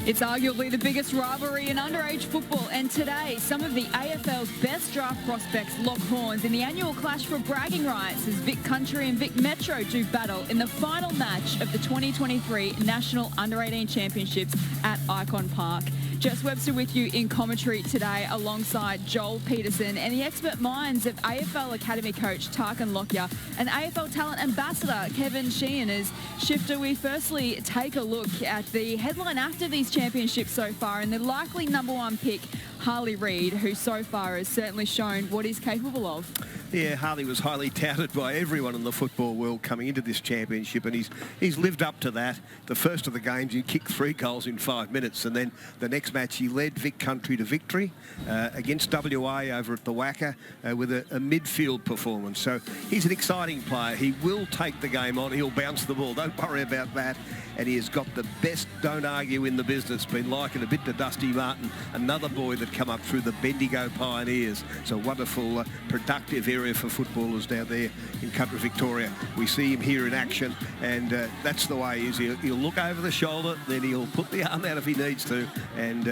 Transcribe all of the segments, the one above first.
It's arguably the biggest rivalry in underage football, and today some of the AFL's best draft prospects lock horns in the annual clash for bragging rights as Vic Country and Vic Metro do battle in the final match of the 2023 National Under-18 Championships at Icon Park. Jess Webster with you in commentary today alongside Joel Peterson and the expert minds of AFL Academy coach Tarkan Lockyer and AFL talent ambassador Kevin Sheehan. As Shifter, we firstly take a look at the headline after these championships so far and the likely number one pick, Harley Reid, who so far has certainly shown what he's capable of. Yeah, Harley was highly touted by everyone in the football world coming into this championship, and he's lived up to that. The first of the games, he kicked 3 goals in 5 minutes, and then the next match he led Vic Country to victory against WA over at the WACA with a midfield performance. So he's an exciting player. He will take the game on. He'll bounce the ball. Don't worry about that. And he has got the best don't argue in the business. Been likened a bit to Dusty Martin, another boy that come up through the Bendigo Pioneers. So wonderful, productive area for footballers down there in country Victoria. We see him here in action, and that's the way he is. He'll look over the shoulder, then he'll put the arm out if he needs to, and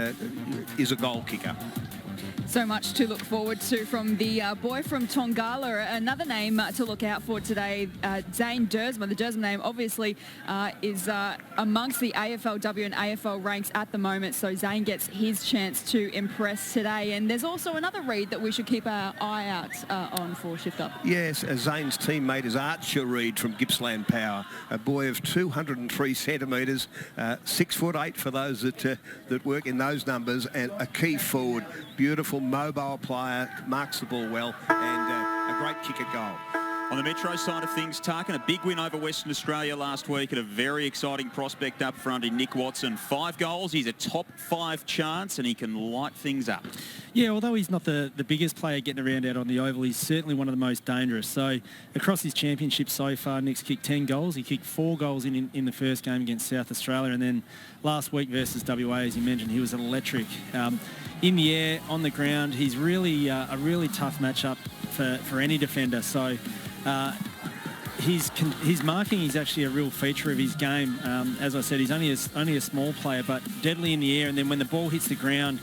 is a goal kicker. So much to look forward to from the boy from Tongala. Another name to look out for today, Zane Dersma. The Dersma name obviously is amongst the AFLW and AFL ranks at the moment, so Zane gets his chance to impress today. And there's also another Reid that we should keep our eye out on for Shifter. Yes, Zane's teammate is Archer Reid from Gippsland Power, a boy of 203 centimetres, 6'8" for those that work in those numbers, and a key forward. Beautiful mobile player, marks the ball well, and a great kick at goal. On the Metro side of things, Tarkin, a big win over Western Australia last week at a very exciting prospect up front in Nick Watson. 5 goals, he's a top 5 chance, and he can light things up. Yeah, although he's not the biggest player getting around out on the oval, he's certainly one of the most dangerous. So across his championship so far, Nick's kicked 10 goals. He kicked 4 goals in the first game against South Australia, and then last week versus WA, as you mentioned, he was electric. In the air, on the ground, he's really a really tough matchup for any defender. So his marking is actually a real feature of his game. As I said, he's only a small player, but deadly in the air, and then when the ball hits the ground,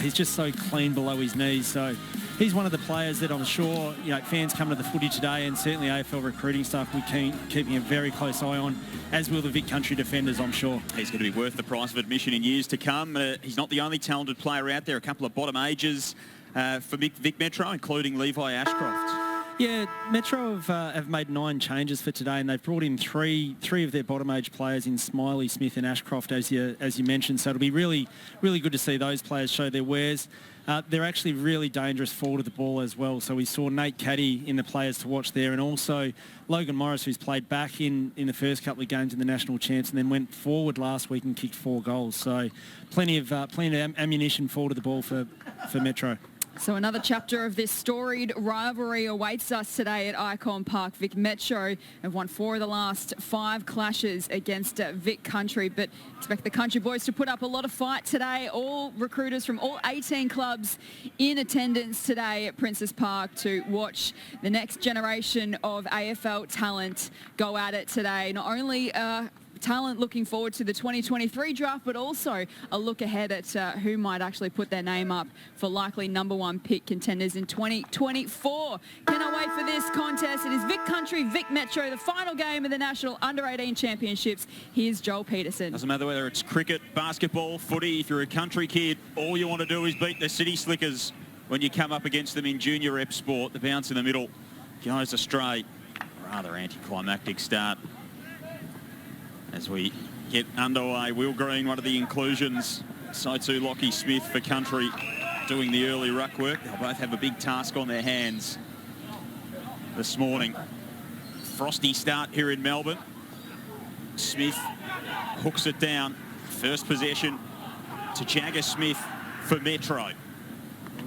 he's just so clean below his knees. So he's one of the players that I'm sure fans come to the footy today, and certainly AFL recruiting staff will be keeping a very close eye on, as will the Vic Country defenders, I'm sure. He's going to be worth the price of admission in years to come. He's not the only talented player out there. A couple of bottom ages for Vic Metro, including Levi Ashcroft. Yeah, Metro have made 9 changes for today, and they've brought in three of their bottom age players in Smiley, Smith and Ashcroft, as you mentioned. So it'll be really good to see those players show their wares. They're actually really dangerous forward of the ball as well. So we saw Nate Caddy in the players to watch there, and also Logan Morris, who's played back in the first couple of games in the national champs and then went forward last week and kicked 4 goals. So plenty of ammunition forward of the ball for Metro. So another chapter of this storied rivalry awaits us today at Icon Park. Vic Metro have won 4 of the last 5 clashes against Vic Country, but expect the Country boys to put up a lot of fight today. All recruiters from all 18 clubs in attendance today at Princes Park to watch the next generation of AFL talent go at it today. Not only talent looking forward to the 2023 draft, but also a look ahead at who might actually put their name up for likely number 1 pick contenders in 2024. Cannot wait for this contest. It is Vic Country, Vic Metro, the final game of the National Under-18 Championships. Here's Joel Peterson. Doesn't matter whether it's cricket, basketball, footy, if you're a country kid, all you want to do is beat the City Slickers when you come up against them in junior rep sport. The bounce in the middle goes astray. Rather anticlimactic start. As we get underway, Will Green, one of the inclusions, so too Lockie Smith for Country, doing the early ruck work. They'll both have a big task on their hands this morning. Frosty start here in Melbourne. Smith hooks it down. First possession to Jagger Smith for Metro.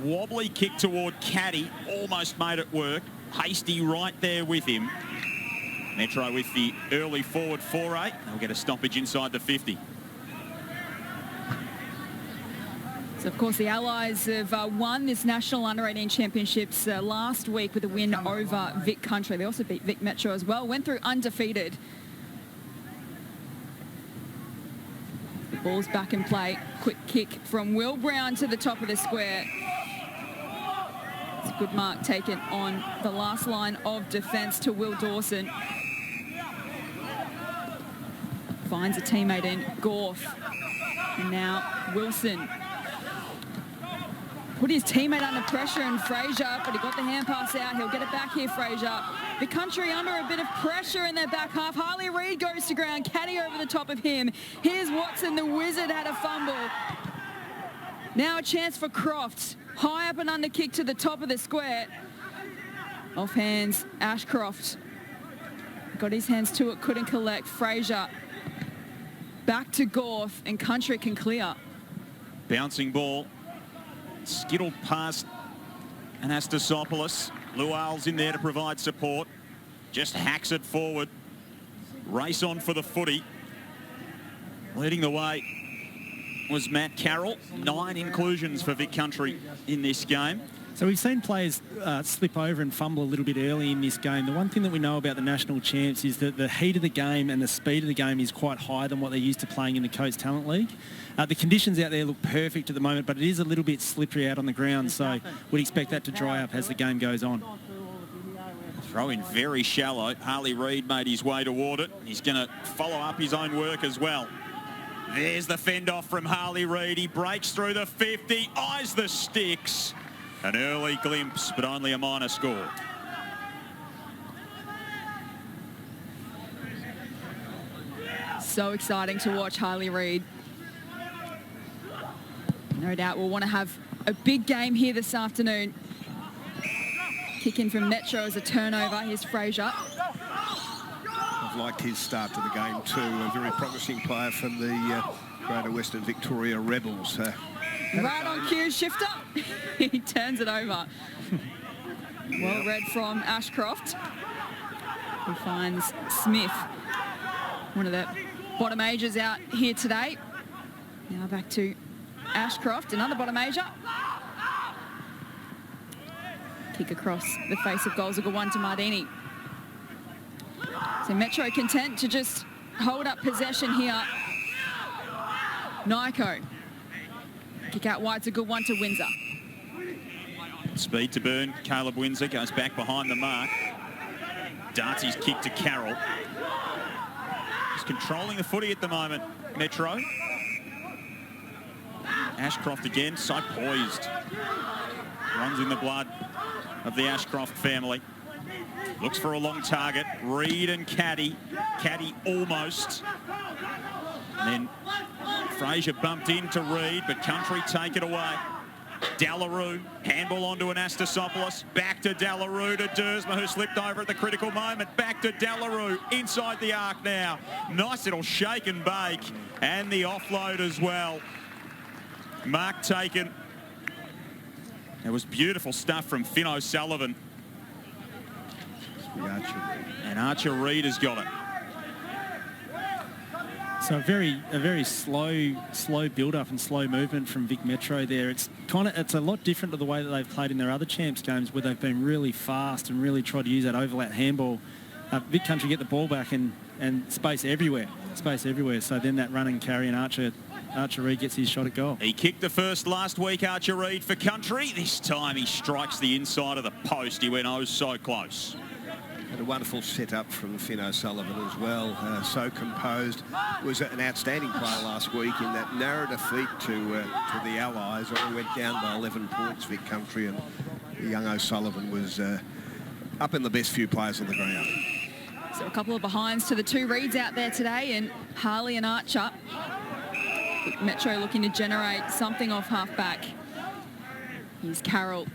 Wobbly kick toward Caddy, almost made it work. Hasty right there with him. Metro with the early forward foray. They'll get a stoppage inside the 50. So, of course, the Allies have won this National Under-18 Championships last week with a win over Vic Country. They also beat Vic Metro as well. Went through undefeated. Ball's back in play. Quick kick from Will Brown to the top of the square. It's a good mark taken on the last line of defence to Will Dawson. Finds a teammate in Gorth. And now Wilson. Put his teammate under pressure and Fraser, but he got the hand pass out. He'll get it back here, Fraser. The country under a bit of pressure in their back half. Harley Reid goes to ground. Caddy over the top of him. Here's Watson. The Wizard had a fumble. Now a chance for Croft. High up and under kick to the top of the square. Off hands, Ashcroft. Got his hands to it, couldn't collect. Fraser. Back to Gorth, and country can clear. Bouncing ball. Skittled past Anastasopoulos. Lual's in there to provide support. Just hacks it forward. Race on for the footy. Leading the way was Matt Carroll. 9 inclusions for Vic Country in this game. So we've seen players slip over and fumble a little bit early in this game. The one thing that we know about the national champs is that the heat of the game and the speed of the game is quite higher than what they're used to playing in the Coast Talent League. The conditions out there look perfect at the moment, but it is a little bit slippery out on the ground, so we'd expect that to dry up as the game goes on. Throw in very shallow. Harley Reid made his way toward it. He's going to follow up his own work as well. There's the fend off from Harley Reid. He breaks through the 50, eyes the sticks. An early glimpse, but only a minor score. So exciting to watch Harley Reid. No doubt we'll want to have a big game here this afternoon. Kick in from Metro as a turnover. Here's Fraser. I've liked his start to the game too. A very promising player from the Greater Western Victoria Rebels. Right on cue, shifter. He turns it over. Well read from Ashcroft, who finds Smith, one of the bottom ages out here today. Now back to Ashcroft, another bottom ager. Kick across the face of goals, a good one to Mardini. So Metro content to just hold up possession here. Nyko. Kick out wide, it's a good one to Windsor. Speed to burn. Caleb Windsor goes back behind the mark. Darcy's kick to Carroll. He's controlling the footy at the moment, Metro. Ashcroft again, so poised. Runs in the blood of the Ashcroft family. Looks for a long target. Reid and Caddy. Caddy almost. And then Fraser bumped into Reid, but Country take it away. Delarue, handball onto Anastasopoulos, back to Delarue to Dersma, who slipped over at the critical moment. Back to Delarue, inside the arc now. Nice little shake and bake, and the offload as well. Mark taken. It was beautiful stuff from Finn O'Sullivan. And Archer Reid has got it. So a very slow build-up and slow movement from Vic Metro there. It's a lot different to the way that they've played in their other champs games, where they've been really fast and really tried to use that overlap handball. Vic Country get the ball back and space everywhere. So then that run and carry, and Archer Reid gets his shot at goal. He kicked the first last week, Archer Reid, for Country. This time he strikes the inside of the post. He went oh so close. Had a wonderful setup from Finn O'Sullivan as well. So composed. Was an outstanding player last week in that narrow defeat to the Allies. It went down by 11 points, Vic Country, and the young O'Sullivan was up in the best few players on the ground. So a couple of behinds to the two Reids out there today, and Harley and Archer. Metro looking to generate something off half-back. Here's Carroll.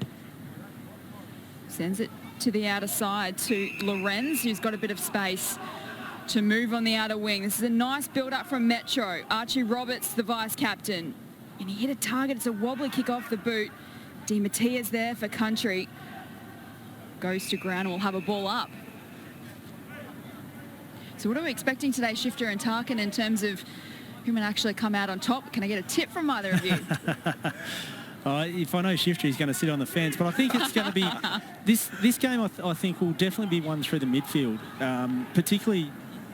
Sends it to the outer side to Lorenz, who's got a bit of space to move on the outer wing. This is a nice build-up from Metro. Archie Roberts, the vice-captain. And he hit a target. It's a wobbly kick off the boot. Di Mattia's there for Country. Goes to ground and will have a ball up. So what are we expecting today, Shifter and Tarkin, in terms of who might actually come out on top? Can I get a tip from either of you? If I know Shifter, he's going to sit on the fence, but I think it's going to be this game. I think will definitely be one through the midfield, particularly.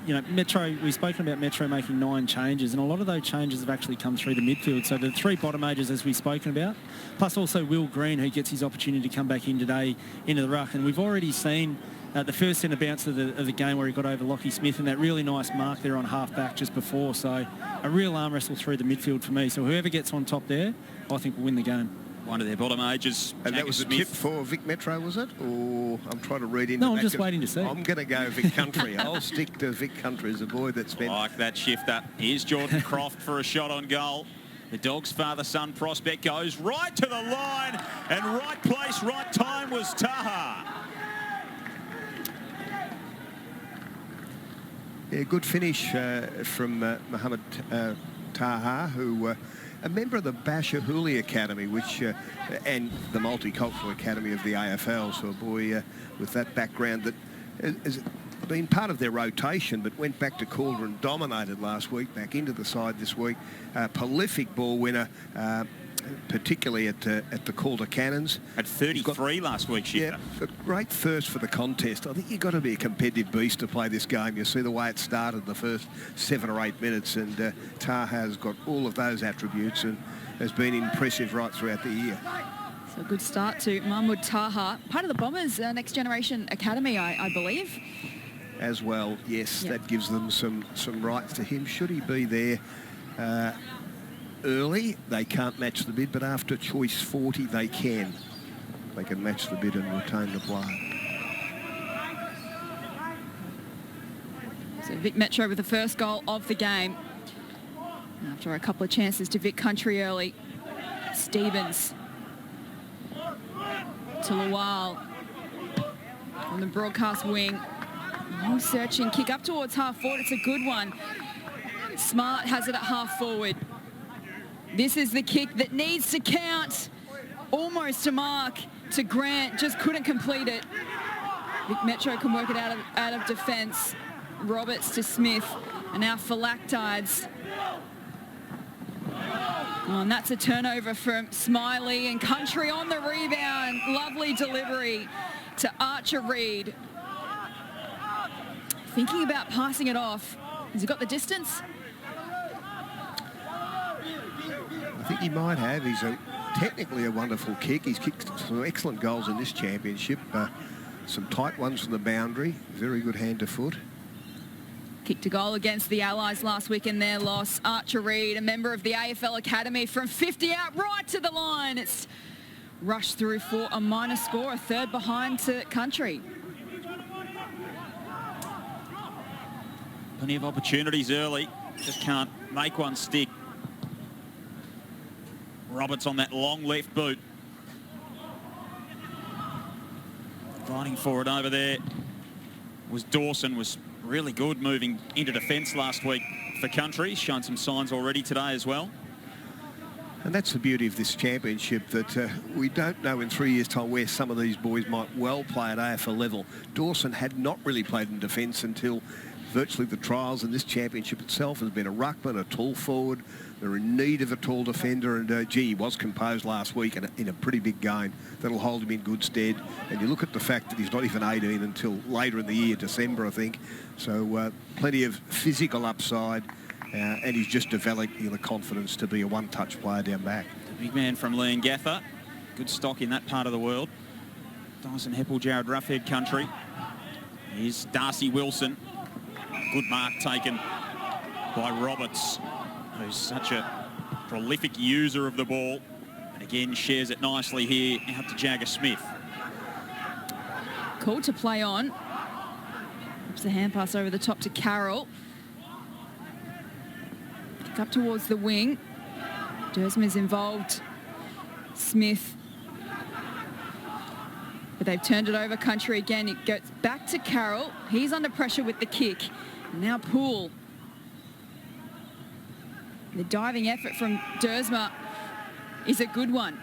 you know, Metro, we've spoken about Metro making 9 changes, and a lot of those changes have actually come through the midfield. So the 3 bottom ages, as we've spoken about, plus also Will Green, who gets his opportunity to come back in today into the ruck. And we've already seen the first centre bounce of the game where he got over Lockie Smith, and that really nice mark there on half-back just before. So a real arm wrestle through the midfield for me. So whoever gets on top there, I think will win the game. One of their bottom ages. And that was a tip for Vic Metro, was it? Or I'm trying to read into No, that. I'm just waiting to see. I'm going to go Vic Country. I'll stick to Vic Country as a boy that's been... I like that shift up. Here's Jordan Croft for a shot on goal. The Dogs' father-son prospect goes right to the line, and right place, right time was Taha. Yeah, good finish from Mohammed Taha, who... a member of the Basher Hooley Academy, which and the Multicultural Academy of the AFL. So a boy with that background that has been part of their rotation, but went back to Calder and dominated last week, back into the side this week. Prolific ball winner, particularly at the Calder Cannons. Had 33 last week, Shifter. Yeah, a great thirst for the contest. I think you've got to be a competitive beast to play this game. You see the way it started the first 7 or 8 minutes, and Taha's got all of those attributes and has been impressive right throughout the year. So a good start to Mahmoud Taha, part of the Bombers' Next Generation Academy, I believe. As well, yes, Yep. that gives them some rights to him. Should he be there early, they can't match the bid, but after choice 40, they can. They can match the bid and retain the player. So Vic Metro with the first goal of the game. After a couple of chances to Vic Country early. Stevens to Lawal on the broadcast wing. Long searching kick up towards half forward. It's a good one. Smart has it at half forward. This is the kick that needs to count. Almost to mark to Grant, just couldn't complete it. Vic Metro can work it out of defence. Roberts to Smith, and now Phylactides. Oh, and that's a turnover from Smiley, and Country on the rebound. Lovely delivery to Archer Reid. Thinking about passing it off. Has he got the distance? I think he might have. He's technically a wonderful kick. He's kicked some excellent goals in this championship. Some tight ones from the boundary. Very good hand to foot. Kick to goal against the Allies last week in their loss. Archer Reid, a member of the AFL Academy, from 50 out right to the line. It's rushed through for a minor score, a third behind to Country. Plenty of opportunities early. Just can't make one stick. Roberts on that long left boot. Fighting for it over there was Dawson. Was really good moving into defence last week for Country. Shown some signs already today as well. And that's the beauty of this championship, that we don't know in 3 years' time where some of these boys might well play at AFL level. Dawson had not really played in defence until virtually the trials, and this championship itself has been a ruckman, a tall forward. They're in need of a tall defender, and he was composed last week in a pretty big game that'll hold him in good stead. And you look at the fact that he's not even 18 until later in the year, December, I think. So plenty of physical upside, and he's just developing the confidence to be a one-touch player down back. The big man from Leongatha. Good stock in that part of the world. Dyson Heppel, Jared Ruffhead Country. Here's Darcy Wilson. Good mark taken by Roberts, who's such a prolific user of the ball. And again, shares it nicely here out to Jagger Smith. Cool to play on. It's a hand pass over the top to Carroll. Kick up towards the wing. Dersman's involved. Smith. But they've turned it over. Country again. It goes back to Carroll. He's under pressure with the kick. Now Poole. The diving effort from Dersma is a good one.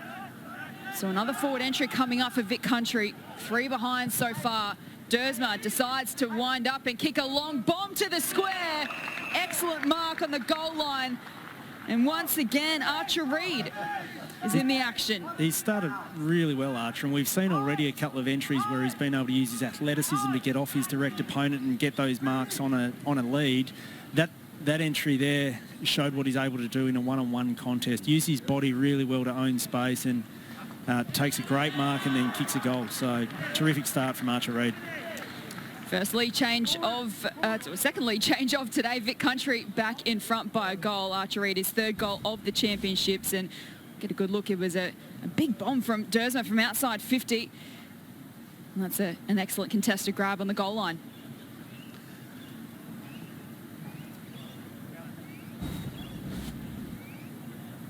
So another forward entry coming up for Vic Country. 3 behind so far. Dersma decides to wind up and kick a long bomb to the square. Excellent mark on the goal line And once again, Archer Reid is in the action. He's started really well, Archer, and we've seen already a couple of entries where he's been able to use his athleticism to get off his direct opponent and get those marks on a lead. That entry there showed what he's able to do in a one-on-one contest. Use his body really well to own space and takes a great mark and then kicks a goal. So terrific start from Archer Reid. Second lead change of today. Vic Country back in front by a goal. Archer Reid, his third goal of the championships, and get a good look. It was a big bomb from Dersma from outside 50. And that's an excellent contested grab on the goal line.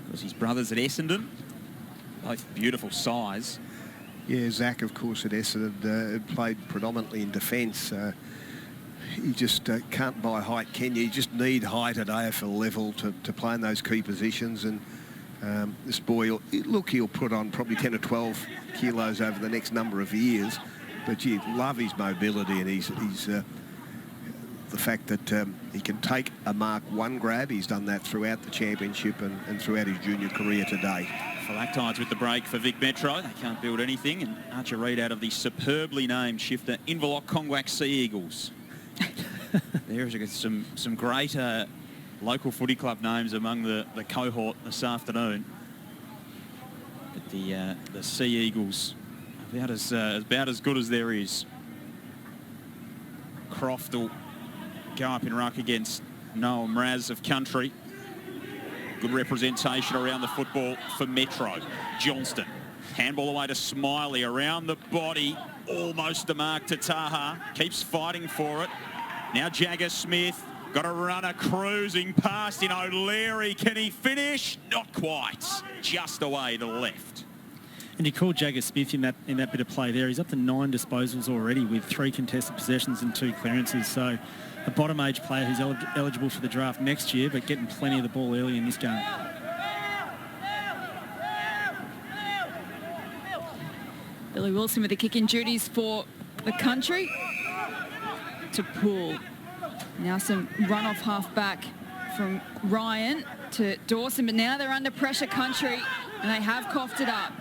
Because his brothers at Essendon, both beautiful size. Yeah, Zach, of course, at Essendon played predominantly in defence. You just can't buy height, can you? You just need height at AFL level to play in those key positions. And this boy, he'll put on probably 10 or 12 kilos over the next number of years. But you love his mobility and he's the fact that he can take a mark one grab. He's done that throughout the championship and throughout his junior career today. Phylactides with the break for Vic Metro. They can't build anything. And Archer Reid out of the superbly named shifter Inverloch Congwack Sea Eagles. There's some great local footy club names among the cohort this afternoon. But the Sea Eagles about as good as there is. Croft will go up in ruck against Noel Mraz of Country. Good representation around the football for Metro. Johnston. Handball away to Smiley. Around the body. Almost a mark to Taha. Keeps fighting for it. Now Jagger Smith. Got a runner cruising past in O'Leary. Can he finish? Not quite. Just away to the left. And you called Jagger Smith in that bit of play there. He's up to 9 disposals already with 3 contested possessions and 2 clearances. So a bottom age player who's eligible for the draft next year, but getting plenty of the ball early in this game. Billy Wilson with the kick-in duties for the Country. To Poole. Now some run-off half-back from Ryan to Dawson, but now they're under pressure, Country, and they have coughed it up.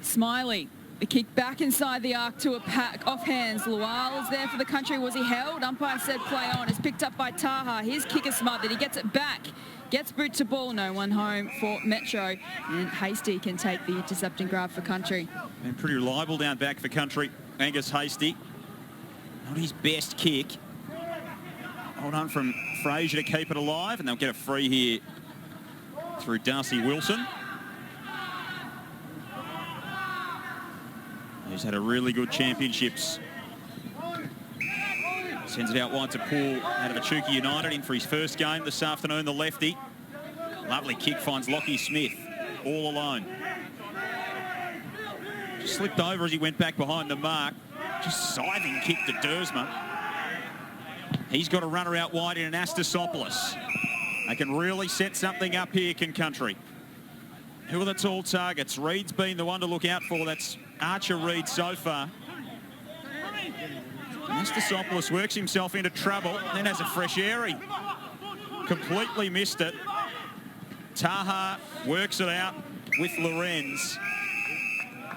Smiley, the kick back inside the arc to a pack off hands. Lual is there for the Country. Was he held? Umpire said play on. It's picked up by Taha. His kick is smothered. He gets it back. Gets boot to ball. No one home for Metro. And Hasty can take the intercepting grab for Country. And pretty reliable down back for Country. Angus Hasty. Not his best kick. Hold on from Fraser to keep it alive. And they'll get a free here through Darcy Wilson. He's had a really good championships. Sends it out wide to Poole out of Echuca United in for his first game this afternoon, the lefty. Lovely kick, finds Lockie Smith all alone. Just slipped over as he went back behind the mark. Just scything kick to Dersma. He's got a runner out wide in an Anastasopoulos. They can really set something up here, can Country. Who are the tall targets? Reid's been the one to look out for. That's Archer Reid so far. Anastasopoulos works himself into trouble, then has a fresh airy. Completely missed it. Taha works it out with Lorenz.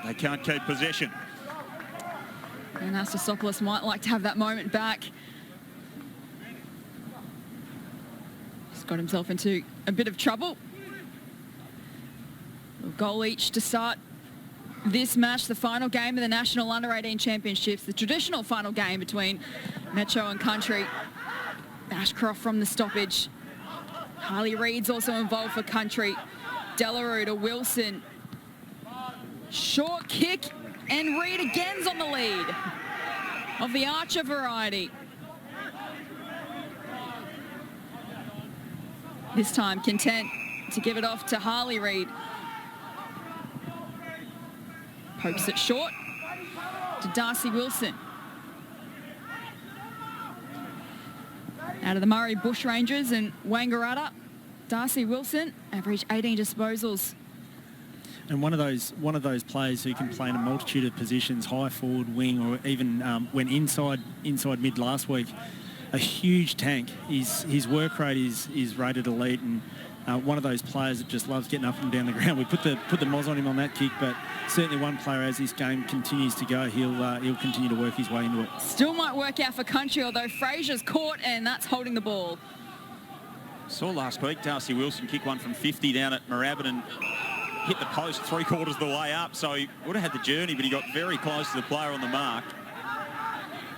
They can't keep possession. Anastasopoulos might like to have that moment back. He's got himself into a bit of trouble. A goal each to start this match, the final game of the National Under-18 Championships, the traditional final game between Metro and Country. Ashcroft from the stoppage. Harley Reid's also involved for Country. Delarue to Wilson. Short kick, and Reid again's on the lead of the Archer variety. This time content to give it off to Harley Reid. Pokes it short to Darcy Wilson. Out of the Murray Bushrangers and Wangaratta, Darcy Wilson, average 18 disposals. And one of those players who can play in a multitude of positions, high forward, wing, or even went inside mid last week. a huge tank. His work rate is rated elite, and one of those players that just loves getting up and down the ground. We put the moz on him on that kick, but certainly one player, as this game continues to go, he'll continue to work his way into it. Still might work out for Country, although Fraser's caught, and that's holding the ball. Saw last week Darcy Wilson kick one from 50 down at Moorabbin and hit the post 3/4 of the way up, so he would have had the journey, but he got very close to the player on the mark.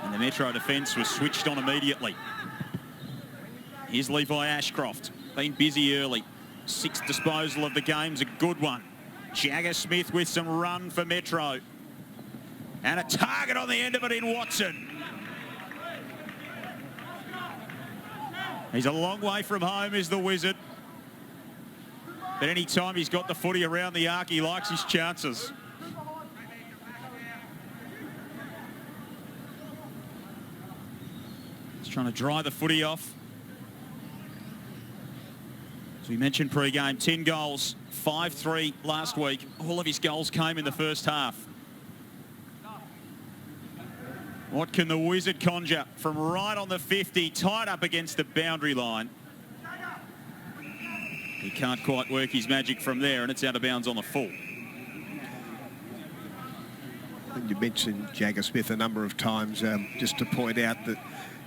And the Metro defence was switched on immediately. Here's Levi Ashcroft. Been busy early. 6th disposal of the game's a good one. Jagger Smith with some run for Metro. And a target on the end of it in Watson. He's a long way from home, is the Wizard. But any time he's got the footy around the arc, he likes his chances. He's trying to dry the footy off. As we mentioned pre-game, 10 goals, 5-3 last week. All of his goals came in the first half. What can the Wizard conjure from right on the 50, tied up against the boundary line? He can't quite work his magic from there, and it's out of bounds on the full. And you mentioned Jagger Smith a number of times, just to point out that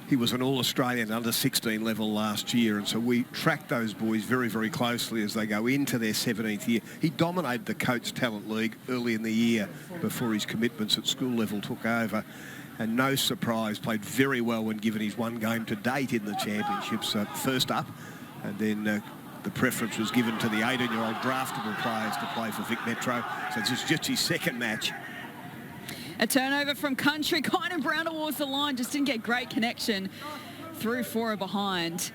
he was an All-Australian under 16 level last year, and so we track those boys very, very closely as they go into their 17th year. He dominated the Coates Talent League early in the year before his commitments at school level took over, and no surprise, played very well when given his one game to date in the championships, first up, and then the preference was given to the 18-year-old draftable players to play for Vic Metro, so it's just his second match. A turnover from Country. Kynan Brown towards the line. Just didn't get great connection through for or behind.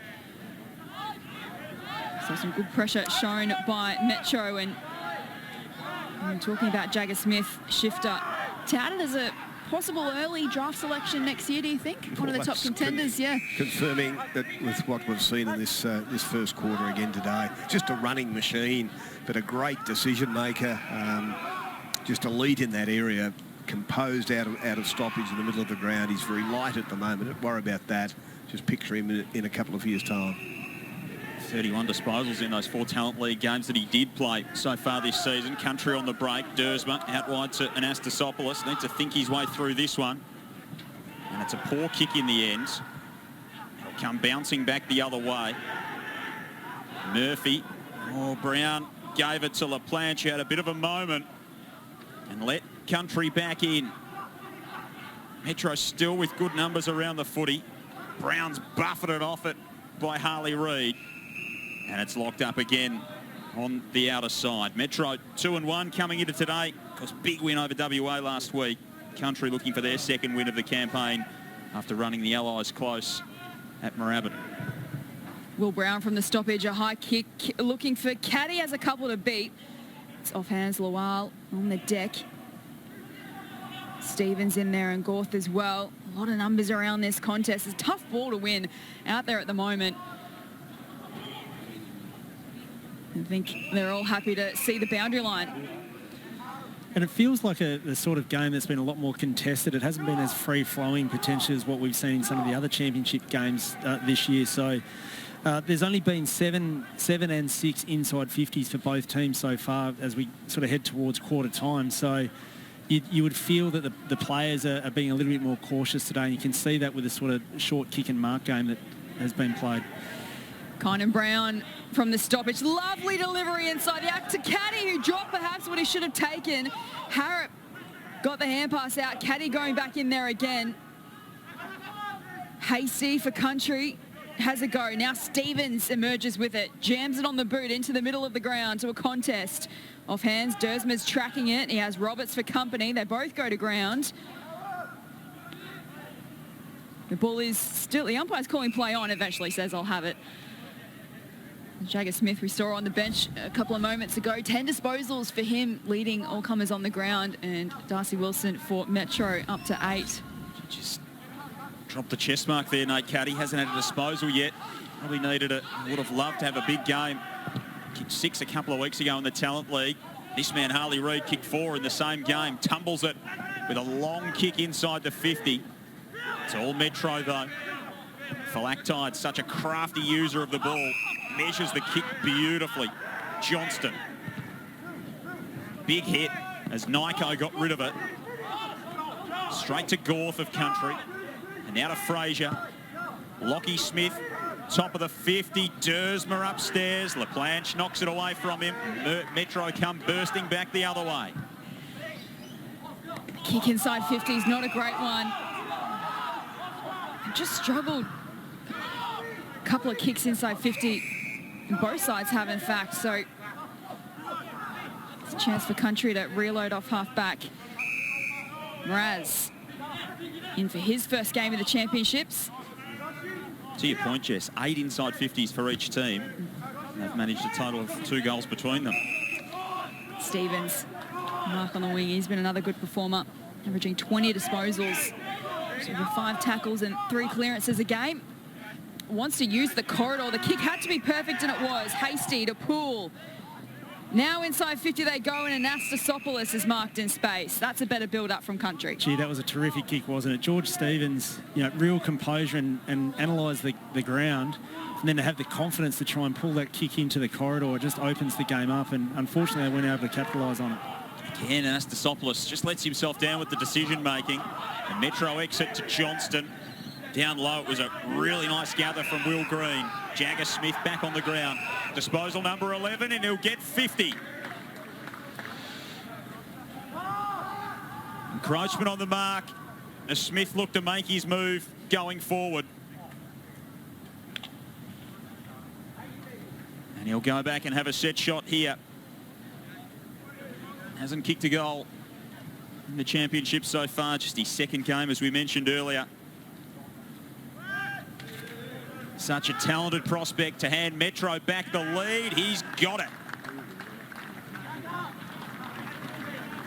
So some good pressure shown by Metro. And talking about Jagger Smith, shifter, touted as a possible early draft selection next year, do you think? One of the top contenders, yeah. Confirming that with what we've seen in this first quarter again today. Just a running machine, but a great decision maker. Just elite in that area. Composed out of stoppage in the middle of the ground. He's very light at the moment. Don't worry about that. Just picture him in a couple of years' time. 31 disposals in those 4 Talent League games that he did play so far this season. Country on the break. Dersma out wide to Anastasopoulos. Needs to think his way through this one. And it's a poor kick in the end. He'll come bouncing back the other way. Murphy. Oh, Brown gave it to LaPlanche. He had a bit of a moment and let Country back in. Metro still with good numbers around the footy. Brown's buffeted off it by Harley Reid. And it's locked up again on the outer side. Metro 2-1 coming into today. Of course, big win over WA last week. Country looking for their second win of the campaign after running the Allies close at Moorabbin. Will Brown from the stoppage, a high kick, looking for Caddy, has a couple to beat. It's off hands, Lawal on the deck. Stevens in there and Gorth as well. A lot of numbers around this contest. It's a tough ball to win out there at the moment. I think they're all happy to see the boundary line. And it feels like the sort of game that's been a lot more contested. It hasn't been as free-flowing potentially as what we've seen in some of the other championship games this year. So there's only been 7 and 6 inside 50s for both teams so far as we sort of head towards quarter time. So you would feel that the players are being a little bit more cautious today, and you can see that with the sort of short kick and mark game that has been played. Kynan Brown from the stoppage. Lovely delivery inside the act to Caddy, who dropped perhaps what he should have taken. Harrop got the hand pass out. Caddy going back in there again. Hasty for Country has a go. Now Stevens emerges with it. Jams it on the boot into the middle of the ground to a contest. Off hands, Dersma's tracking it. He has Roberts for company. They both go to ground. The ball is still, the umpire's calling play on, eventually says I'll have it. Jagger Smith we saw on the bench a couple of moments ago. 10 disposals for him, leading all comers on the ground, and Darcy Wilson for Metro up to 8. Just dropped the chest mark there, Nate Caddy. Hasn't had a disposal yet. Probably needed it. Would have loved to have a big game. Kicked 6 a couple of weeks ago in the Talent League. This man, Harley Reid, kicked 4 in the same game. Tumbles it with a long kick inside the 50. It's all Metro, though. Phylactide, such a crafty user of the ball, measures the kick beautifully. Johnston. Big hit as Nyko got rid of it. Straight to Gorth of Country. And now to Fraser. Lockie Smith, top of the 50. Dersma upstairs. LaPlanche knocks it away from him. Metro come bursting back the other way. Kick inside 50 is not a great one. Just struggled. A couple of kicks inside 50. And both sides have, in fact. So it's a chance for Country to reload off half-back. Mraz in for his first game of the championships. To your point, Jess, 8 inside 50s for each team. They've managed a total of 2 goals between them. Stevens, mark on the wing. He's been another good performer, averaging 20 disposals. So 5 tackles and 3 clearances a game. Wants to use the corridor. The kick had to be perfect, and it was. Hasty to Poole. Now inside 50 they go, and Anastasopoulos is marked in space. That's a better build-up from Country. Gee, that was a terrific kick, wasn't it? George Stevens, real composure and analyse the ground, and then to have the confidence to try and pull that kick into the corridor, it just opens the game up, and unfortunately they weren't able to capitalise on it. Again, Anastasopoulos just lets himself down with the decision-making. A Metro exit to Johnston. Down low, it was a really nice gather from Will Green. Jagger Smith back on the ground. Disposal number 11, and he'll get 50. Encroachment on the mark. As Smith looked to make his move going forward. And he'll go back and have a set shot here. Hasn't kicked a goal in the championship so far. Just his second game, as we mentioned earlier. Such a talented prospect to hand Metro back the lead. He's got it.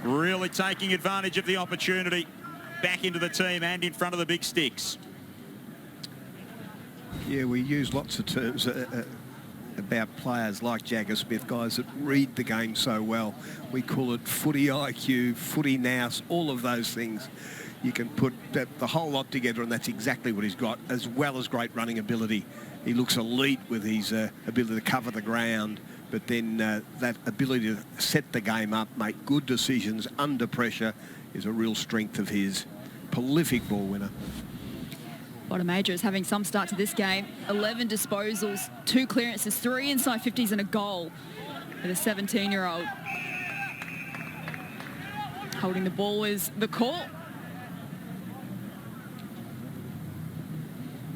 Really taking advantage of the opportunity. Back into the team and in front of the big sticks. Yeah, we use lots of terms about players like Jagger Smith, guys that read the game so well. We call it footy IQ, footy nous, all of those things. You can put the whole lot together, and that's exactly what he's got, as well as great running ability. He looks elite with his ability to cover the ground, but then that ability to set the game up, make good decisions under pressure is a real strength of his. Prolific ball winner. Bottom Major is having some start to this game. 11 disposals, 2 clearances, 3 inside 50s and a goal with a 17-year-old. Holding the ball is the call.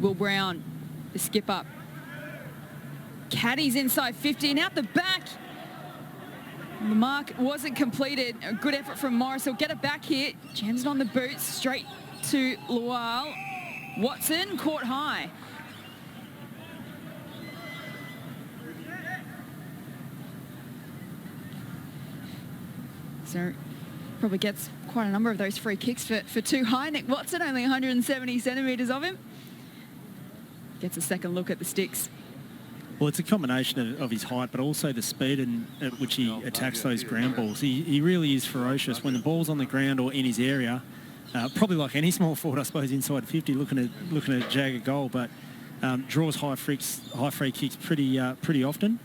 Will Brown, the skip up. Caddy's inside 50 and out the back. The mark wasn't completed. A good effort from Morris. He'll get it back here. Jams it on the boots, straight to Lual. Watson caught high. So probably gets quite a number of those free kicks for too high. Nick Watson, only 170 centimetres of him. Gets a second look at the sticks. Well, it's a combination of his height, but also the speed at which he attacks those ground balls. He really is ferocious. When the ball's on the ground or in his area, probably like any small forward, I suppose, inside 50, looking at jag a goal, but draws high free kicks pretty often.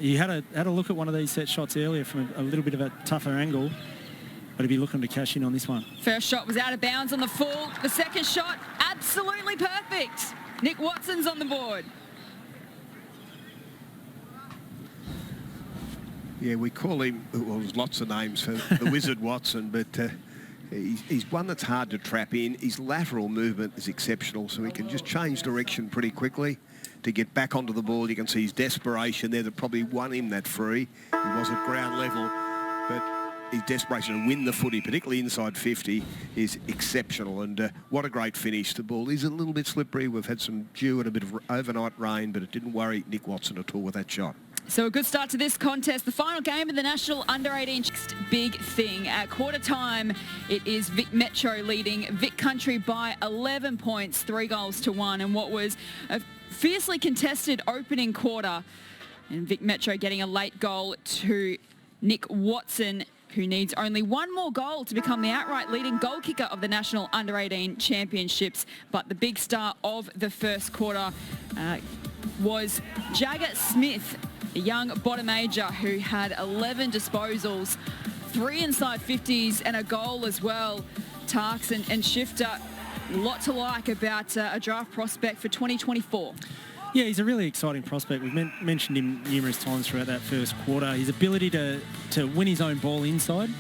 He had a look at one of these set shots earlier from a little bit of a tougher angle, but he'd be looking to cash in on this one. First shot was out of bounds on the full. The second shot, absolutely perfect. Nick Watson's on the board. Yeah, we call him, well, there's lots of names for the Wizard Watson, but he's one that's hard to trap in. His lateral movement is exceptional, so he can just change direction pretty quickly to get back onto the ball. You can see his desperation there that probably won him that free. He was at ground level, but his desperation to win the footy, particularly inside 50, is exceptional. And what a great finish. The ball is a little bit slippery. We've had some dew and a bit of overnight rain, but it didn't worry Nick Watson at all with that shot. So a good start to this contest. The final game of the National Under-18 next big thing. At quarter time, it is Vic Metro leading Vic Country by 11 points, 3 goals to 1, and what was a fiercely contested opening quarter. And Vic Metro getting a late goal to Nick Watson, who needs only one more goal to become the outright leading goal kicker of the National Under-18 Championships. But the big star of the first quarter was Jagger Smith, a young bottom ager who had 11 disposals, 3 inside 50s and a goal as well. Tarks and Shifter, a lot to like about a draft prospect for 2024. Yeah, he's a really exciting prospect. We've mentioned him numerous times throughout that first quarter. His ability to win his own ball inside,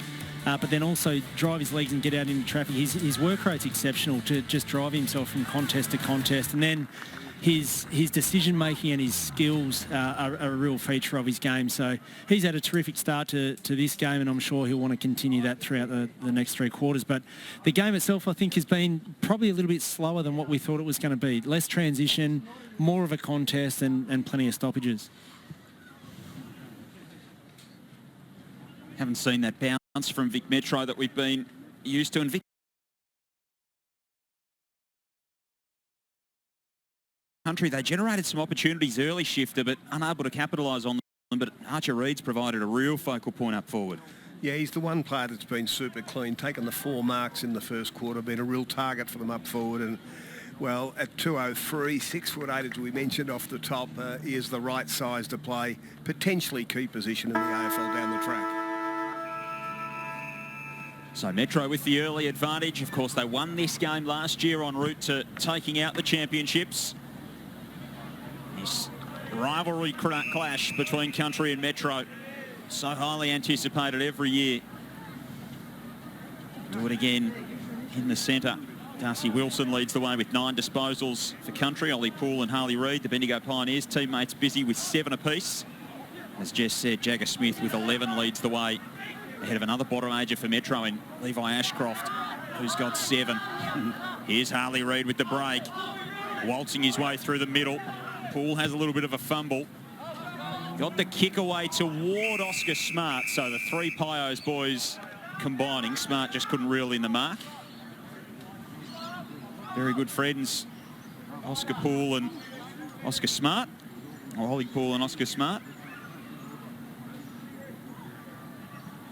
but then also drive his legs and get out into traffic. His work rate's exceptional to just drive himself from contest to contest. And then his decision-making and his skills are a real feature of his game. So he's had a terrific start to this game, and I'm sure he'll want to continue that throughout the next 3 quarters. But the game itself, I think, has been probably a little bit slower than what we thought it was going to be. Less transition, more of a contest, and plenty of stoppages. Haven't seen that bounce from Vic Metro that we've been used to. And Vic Country, they generated some opportunities early, Shifter, but unable to capitalise on them. But Archer Reed's provided a real focal point up forward. Yeah, he's the one player that's been super clean, taken the 4 marks in the first quarter, been a real target for them up forward. And, well, at 203, 6'8", as we mentioned off the top, he is the right size to play, potentially key position in the AFL down the track. So Metro with the early advantage. Of course, they won this game last year en route to taking out the championships. This rivalry clash between Country and Metro, so highly anticipated every year. Do it again in the centre. Darcy Wilson leads the way with 9 disposals for Country. Ollie Poole and Harley Reid, the Bendigo Pioneers teammates, busy with 7 apiece. As Jess said, Jagger Smith with 11 leads the way, ahead of another bottom ager for Metro in Levi Ashcroft, who's got 7. Here's Harley Reid with the break, waltzing his way through the middle. Poole has a little bit of a fumble. Got the kick away toward Oscar Smart. So the 3 Pios boys combining. Smart just couldn't reel in the mark. Very good friends, Oscar Poole and Oscar Smart. Or Ollie Poole and Oscar Smart.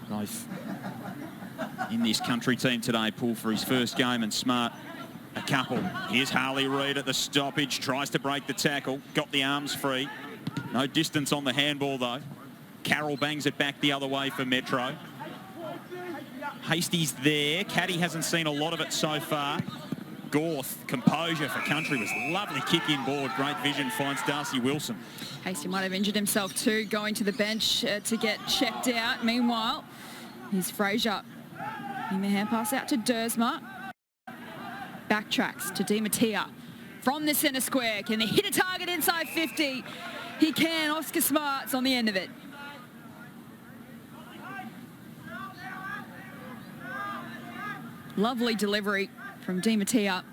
Both in this Country team today. Poole for his first game and Smart a couple. Here's Harley Reid at the stoppage, tries to break the tackle, got the arms free. No distance on the handball though. Carroll bangs it back the other way for Metro. Hasty's there. Caddy hasn't seen a lot of it so far. Gorth, composure for Country, was lovely kick inboard. Great vision, finds Darcy Wilson. Hasty might have injured himself too, going to the bench to get checked out. Meanwhile, here's Fraser. In the hand pass out to Dersma. Backtracks to Di Mattia from the centre square. Can they hit a target inside 50? He can. Oscar Smart's on the end of it. Lovely delivery from Di Mattia,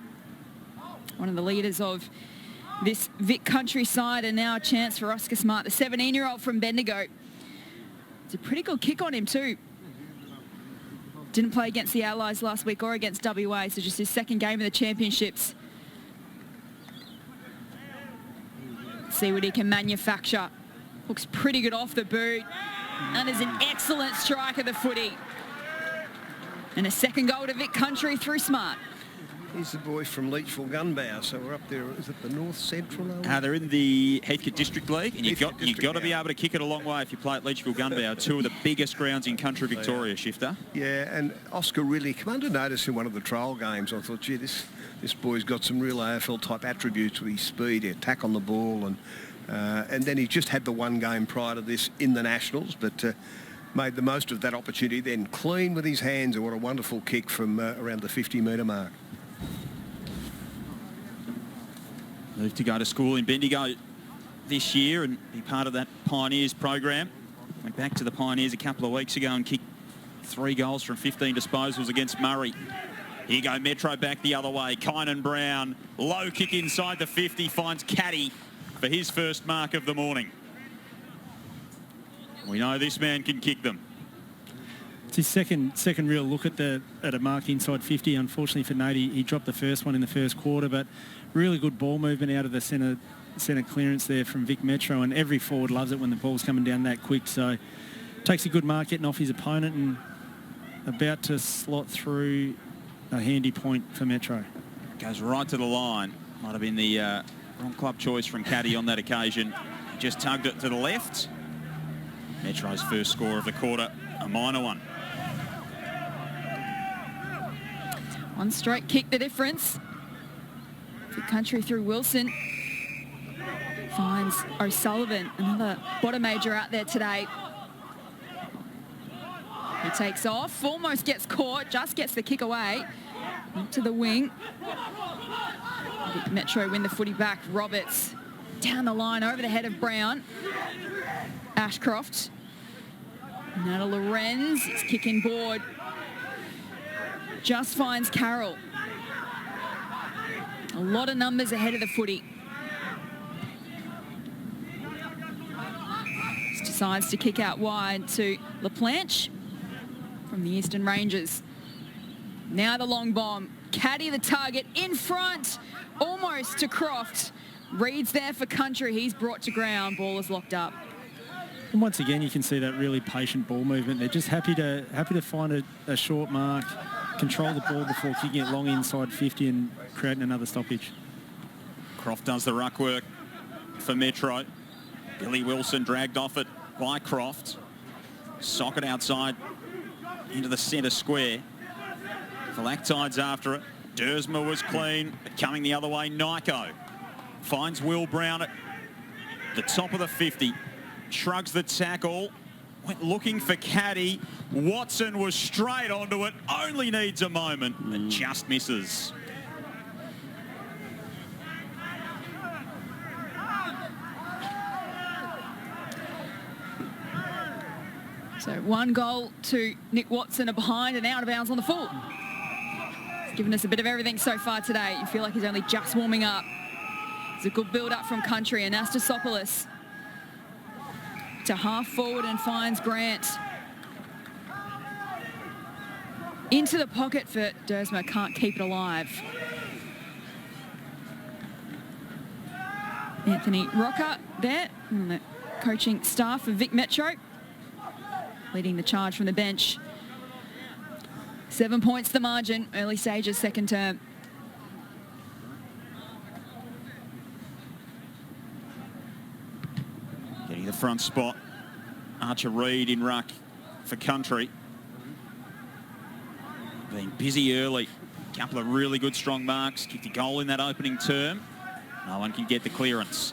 one of the leaders of this Vic Country side, and now a chance for Oscar Smart, the 17-year-old from Bendigo. It's a pretty good kick on him too. Didn't play against the Allies last week or against WA, so just his second game in the championships. See what he can manufacture. Looks pretty good off the boot. And is an excellent strike of the footy. And a second goal to Vic Country through Smart. He's the boy from Leachville Gunbow, so we're up there. Is it the North Central? They're in the Heathcote District League, and you've got to be able to kick it a long way if you play at Leachville Gunbow, 2 of the biggest grounds in country Victoria, Shifter. Yeah, and Oscar really came under notice in one of the trial games. I thought, gee, this boy's got some real AFL-type attributes with his speed, attack on the ball, and then he just had the one game prior to this in the Nationals, but made the most of that opportunity, then clean with his hands, and what a wonderful kick from around the 50-metre mark. Moved to go to school in Bendigo this year and be part of that Pioneers program. Went back to the Pioneers a couple of weeks ago and kicked 3 goals from 15 disposals against Murray. Here you go, Metro back the other way. Kynan Brown, low kick inside the 50, finds Caddy for his first mark of the morning. We know this man can kick them. It's his second real look at a mark inside 50. Unfortunately for Nate, he dropped the first one in the first quarter, but really good ball movement out of the centre clearance there from Vic Metro, and every forward loves it when the ball's coming down that quick. So takes a good mark getting off his opponent and about to slot through a handy point for Metro. Goes right to the line. Might have been the wrong club choice from Caddy on that occasion. Just tugged it to the left. Metro's first score of the quarter, a minor one. One straight kick, the difference. Vic Country through Wilson. Finds O'Sullivan, another bottom major out there today. He takes off, almost gets caught, just gets the kick away. Into the wing. Metro win the footy back. Roberts down the line over the head of Brown. Ashcroft. Now to Lorenz. It's kicking board. Just finds Carroll. A lot of numbers ahead of the footy. Just decides to kick out wide to LaPlanche from the Eastern Rangers. Now the long bomb. Caddy the target in front, almost to Croft. Reed's there for Country. He's brought to ground. Ball is locked up. And once again, you can see that really patient ball movement. They're just happy to find a short mark, control the ball before kicking it long inside 50 and creating another stoppage. Croft does the ruck work for Metro. Billy Wilson dragged off it by Croft. Socket outside into the centre square. Phylactides after it. Dersma was clean, but coming the other way, Nyko finds Will Brown at the top of the 50. Shrugs the tackle. Went looking for Caddy. Watson was straight onto it. Only needs a moment, but just misses. So one goal to Nick Watson, a behind and out of bounds on the full. He's given us a bit of everything so far today. You feel like he's only just warming up. It's a good build-up from Country. Anastasopoulos to half forward and finds Grant. Into the pocket for Dersma, can't keep it alive. Anthony Rocker there on the coaching staff of Vic Metro, leading the charge from the bench. 7 points the margin, early stages, second term. Getting the front spot. Archer Reed in ruck for Country. Being busy early. A couple of really good strong marks. Kicked a goal in that opening term. No one can get the clearance.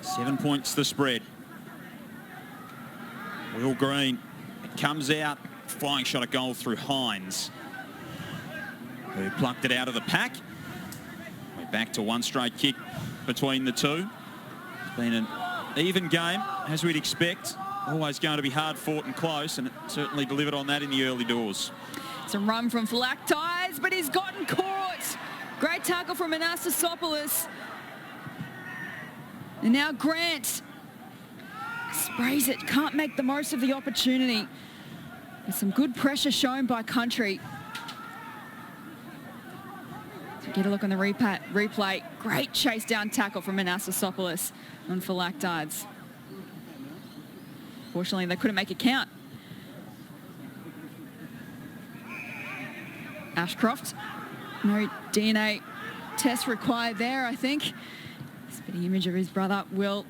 Seven points the spread. Will Green, it comes out, flying shot at goal through Hines, who plucked it out of the pack. We're back to one straight kick between the two. It's been an even game, as we'd expect. Always going to be hard fought and close, and it certainly delivered on that in the early doors. It's a run from Phylactides, but he's gotten caught. Great tackle from Anastasopoulos. And now Grant sprays it, can't make the most of the opportunity. There's some good pressure shown by Country. So get a look on the replay. Great chase down tackle from Anastasopoulos on Phylactides. Fortunately, they couldn't make it count. Ashcroft, no DNA test required there, I think. Spitting image of his brother, Will.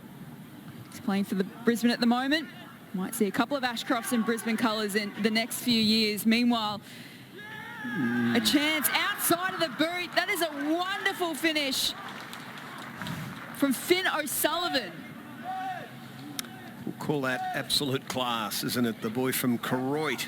He's playing for the Brisbane at the moment. Might see a couple of Ashcrofts in Brisbane colours in the next few years. Meanwhile, a chance outside of the boot. That is a wonderful finish from Finn O'Sullivan. We'll call that absolute class, isn't it? The boy from Koroit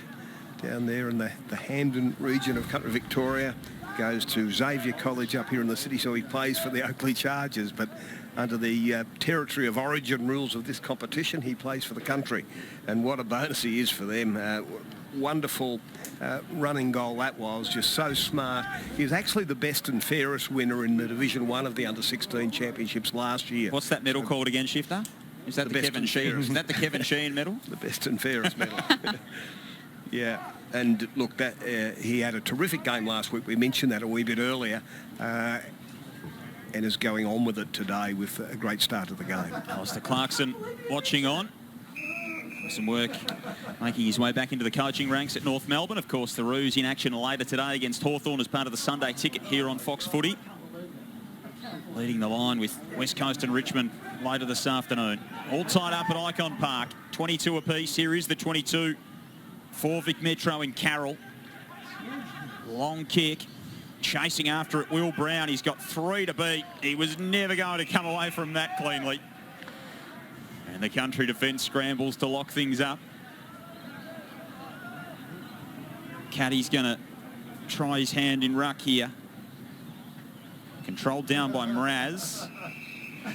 down there in the Hampden region of Country Victoria. Goes to Xavier College up here in the city, so he plays for the Oakley Chargers, but under the territory of origin rules of this competition, he plays for the Country. And what a bonus he is for them. Wonderful running goal that was, just so smart. He was actually the best and fairest winner in the Division 1 of the Under-16 Championships last year. What's that medal called again, Shifter? Is that the Kevin Sheehan? Is that the Kevin Sheehan medal? The best and fairest medal. Yeah, and look, that he had a terrific game last week. We mentioned that a wee bit earlier. and is going on with it today with a great start to the game. Alistair Clarkson watching on. Some work making his way back into the coaching ranks at North Melbourne. Of course, the Roos in action later today against Hawthorn as part of the Sunday ticket here on Fox Footy. Leading the line with West Coast and Richmond later this afternoon. All tied up at Icon Park. 22 apiece. Here is the 22 for Vic Metro in Carroll. Long kick. Chasing after it, Will Brown. He's got 3 to beat. He was never going to come away from that cleanly. And the country defence scrambles to lock things up. Caddy's going to try his hand in ruck here. Controlled down by Mraz.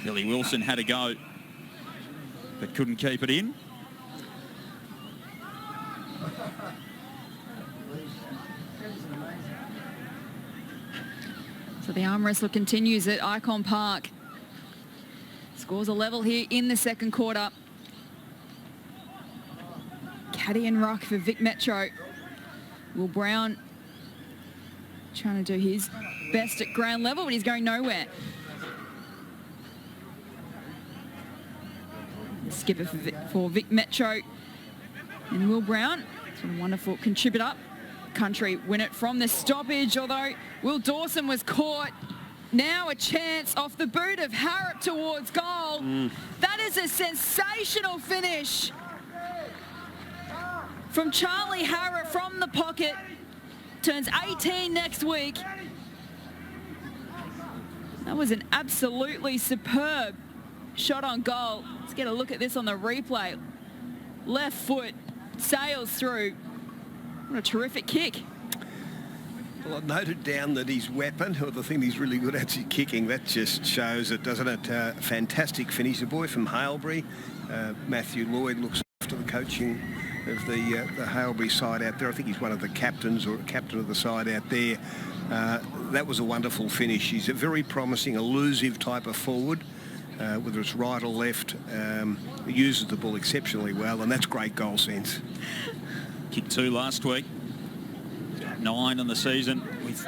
Billy Wilson had a go, but couldn't keep it in. So the arm wrestle continues at Icon Park. Scores a level here in the second quarter. Caddy and ruck for Vic Metro. Will Brown trying to do his best at ground level, but he's going nowhere. The skipper for Vic Metro and Will Brown. It's a wonderful contributor. Country win it from the stoppage, although Will Dawson was caught. Now a chance off the boot of Harrop towards goal. That is a sensational finish from Charlie Harrop from the pocket. Turns 18 next week. That was an absolutely superb shot on goal. Let's get a look at this on the replay. Left foot sails through. What a terrific kick. Well, I noted down that his weapon, or the thing he's really good at, is kicking. That just shows it, doesn't it? Fantastic finish. The boy from Hailbury, Matthew Lloyd, looks after the coaching of the Hailbury side out there. I think he's one of the captains or captain of the side out there. That was a wonderful finish. He's a very promising, elusive type of forward, whether it's right or left. He uses the ball exceptionally well, and that's great goal sense. Kicked 2 last week. 9 on the season with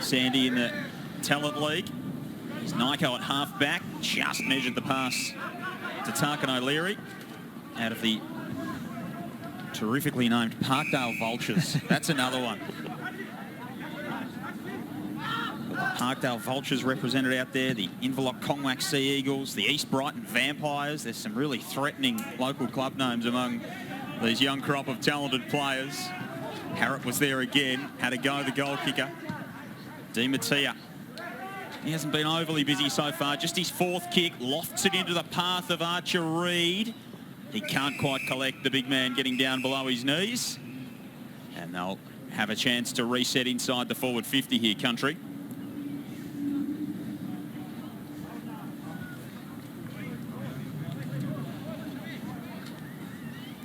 Sandy in the Talent League. He's Nyko at half back. Just measured the pass to Tarkin O'Leary out of the terrifically named Parkdale Vultures. That's another one. The Parkdale Vultures represented out there, the Inverloch Congwack Sea Eagles, the East Brighton Vampires. There's some really threatening local club names among these young crop of talented players. Harrop was there again, had a go, the goal kicker. Di Mattia. He hasn't been overly busy so far, just his 4th kick, lofts it into the path of Archer Reid. He can't quite collect the big man getting down below his knees. And they'll have a chance to reset inside the forward 50 here, country.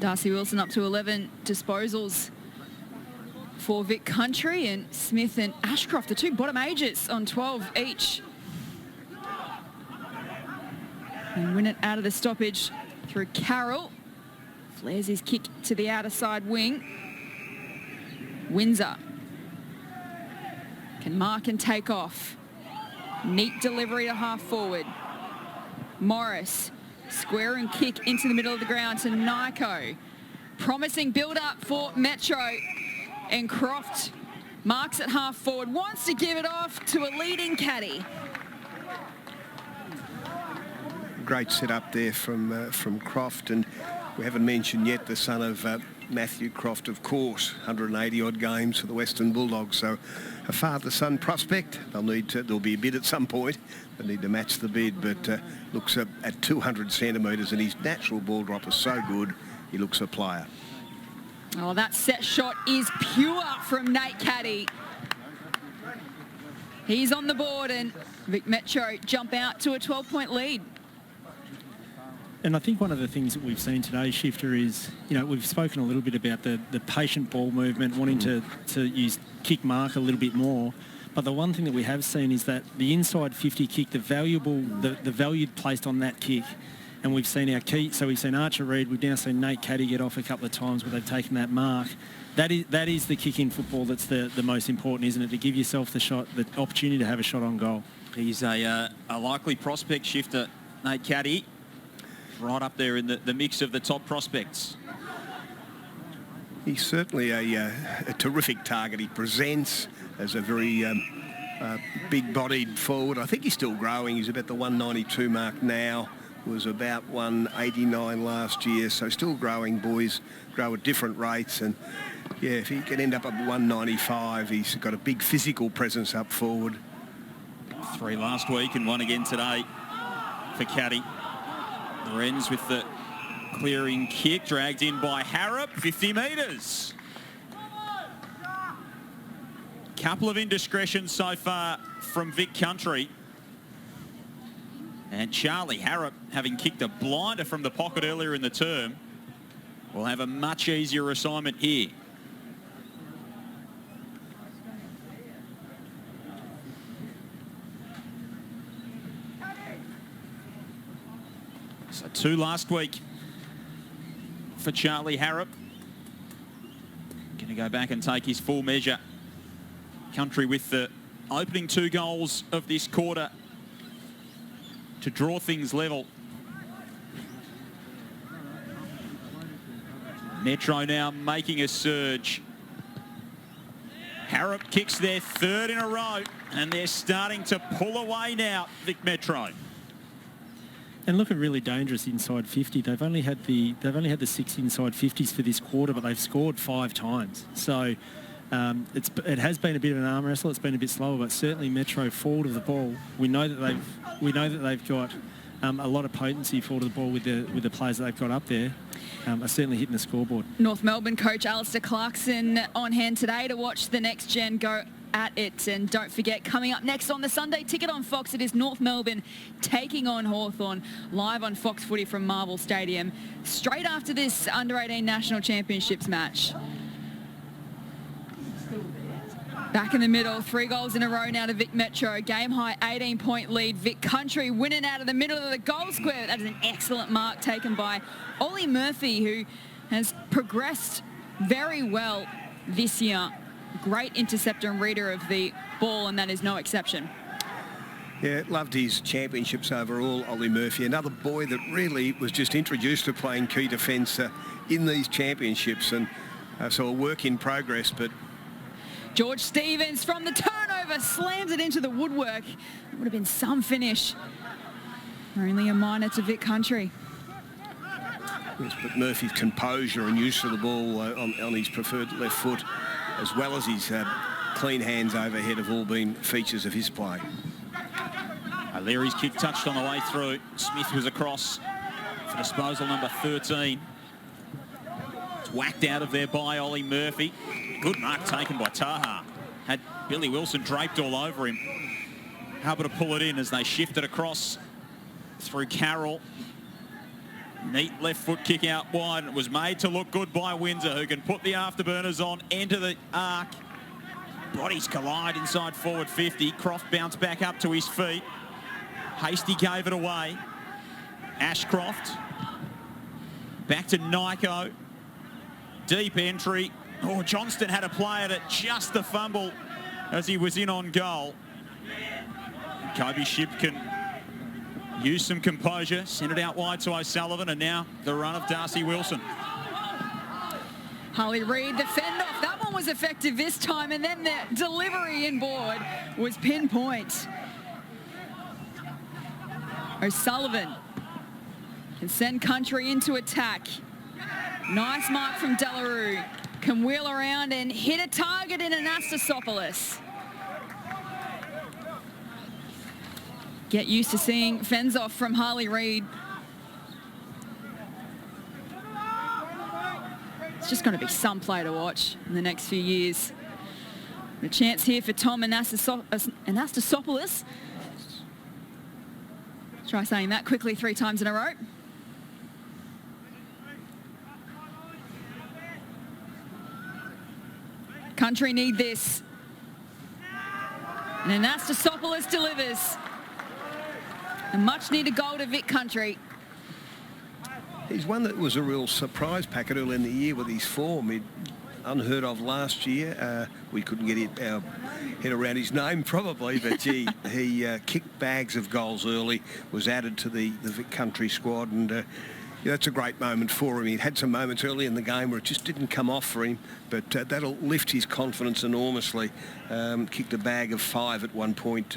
Darcy Wilson up to 11 disposals for Vic Country, and Smith and Ashcroft, the 2 bottom ages, on 12 each. And win it out of the stoppage through Carroll. Flares his kick to the outer side wing. Windsor can mark and take off. Neat delivery to half forward. Morris, square and kick into the middle of the ground to Nyko. Promising build-up for Metro. And Croft marks at half forward, wants to give it off to a leading caddy. Great set up there from Croft, and we haven't mentioned yet the son of Matthew Croft, of course, 180 odd games for the Western Bulldogs. So a father-son prospect. There'll be a bid at some point. They need to match the bid, but looks at 200 centimetres, and his natural ball drop is so good. He looks a player. Oh, that set shot is pure from Nate Caddy. He's on the board, and Vic Metro jump out to a 12-point lead. And I think one of the things that we've seen today, Shifter, is, you know, we've spoken a little bit about the patient ball movement, wanting to use kick mark a little bit more. But the one thing that we have seen is that the inside 50 kick, the value placed on that kick. And we've seen our key, so we've seen Archer Reid, we've now seen Nate Caddy get off a couple of times where they've taken that mark. That is the kick in football that's the most important, isn't it? To give yourself the opportunity to have a shot on goal. He's a likely prospect shifter, Nate Caddy. Right up there in the mix of the top prospects. He's certainly a terrific target. He presents as a very big-bodied forward. I think he's still growing. He's about the 192 mark now. Was about 189 last year, so still growing. Boys grow at different rates, and yeah, if he can end up at 195, he's got a big physical presence up forward. 3 last week and 1 again today for Caddy. Lorenz with the clearing kick, dragged in by Harrop, 50 metres. Couple of indiscretions so far from Vic Country. And Charlie Harrop, having kicked a blinder from the pocket earlier in the term, will have a much easier assignment here. So 2 last week for Charlie Harrop. Going to go back and take his full measure. Country with the opening 2 goals of this quarter to draw things level. Metro now making a surge. Harrop kicks their 3rd in a row, and they're starting to pull away now, Vic Metro. And looking really dangerous inside 50. They've only had the 6 inside 50s for this quarter, but they've scored 5 times. So it has been a bit of an arm wrestle. It's been a bit slower, but certainly Metro forward of the ball. We know that they've got a lot of potency forward of the ball with the players that they've got up there. Are certainly hitting the scoreboard. North Melbourne coach Alistair Clarkson on hand today to watch the next gen go at it. And don't forget, coming up next on the Sunday Ticket on Fox, it is North Melbourne taking on Hawthorn live on Fox Footy from Marvel Stadium straight after this Under-18 National Championships match. Back in the middle, 3 goals in a row now to Vic Metro. Game high 18-point lead. Vic Country winning out of the middle of the goal square. That is an excellent mark taken by Ollie Murphy, who has progressed very well this year. Great interceptor and reader of the ball, and that is no exception. Yeah, loved his championships overall, Ollie Murphy. Another boy that really was just introduced to playing key defence in these championships, and so a work in progress, but George Stevens from the turnover slams it into the woodwork. It would have been some finish. Only a minor to Vic Country. Yes, but Murphy's composure and use of the ball on his preferred left foot, as well as his clean hands overhead, have all been features of his play. O'Leary's kick touched on the way through. Smith was across for disposal number 13. It's whacked out of there by Ollie Murphy. Good mark taken by Taha. Had Billy Wilson draped all over him. Able to pull it in as they shift it across through Carroll. Neat left foot kick out wide. It was made to look good by Windsor, who can put the afterburners on, enter the arc. Bodies collide inside forward 50. Croft bounced back up to his feet. Hasty gave it away. Ashcroft. Back to Nyko. Deep entry. Oh, Johnston had a play at it, just the fumble as he was in on goal. Kobe Shipp can use some composure, send it out wide to O'Sullivan, and now the run of Darcy Wilson. Harley Reid, the fend off. That one was effective this time, and then the delivery inboard was pinpoint. O'Sullivan can send Country into attack. Nice mark from Delarue. Can wheel around and hit a target in Anastasopoulos. Get used to seeing fends off from Harley Reid. It's just going to be some play to watch in the next few years. A chance here for Tom Anastasopoulos. Try saying that quickly 3 times in a row. Country need this. And Anastasopoulos delivers. A much-needed goal to Vic Country. He's one that was a real surprise packet early in the year with his form. He'd unheard of last year. We couldn't get our head around his name probably, but gee, he kicked bags of goals early, was added to the Vic Country squad, and yeah, that's a great moment for him. He had some moments early in the game where it just didn't come off for him, but that'll lift his confidence enormously. Kicked a bag of 5 at one point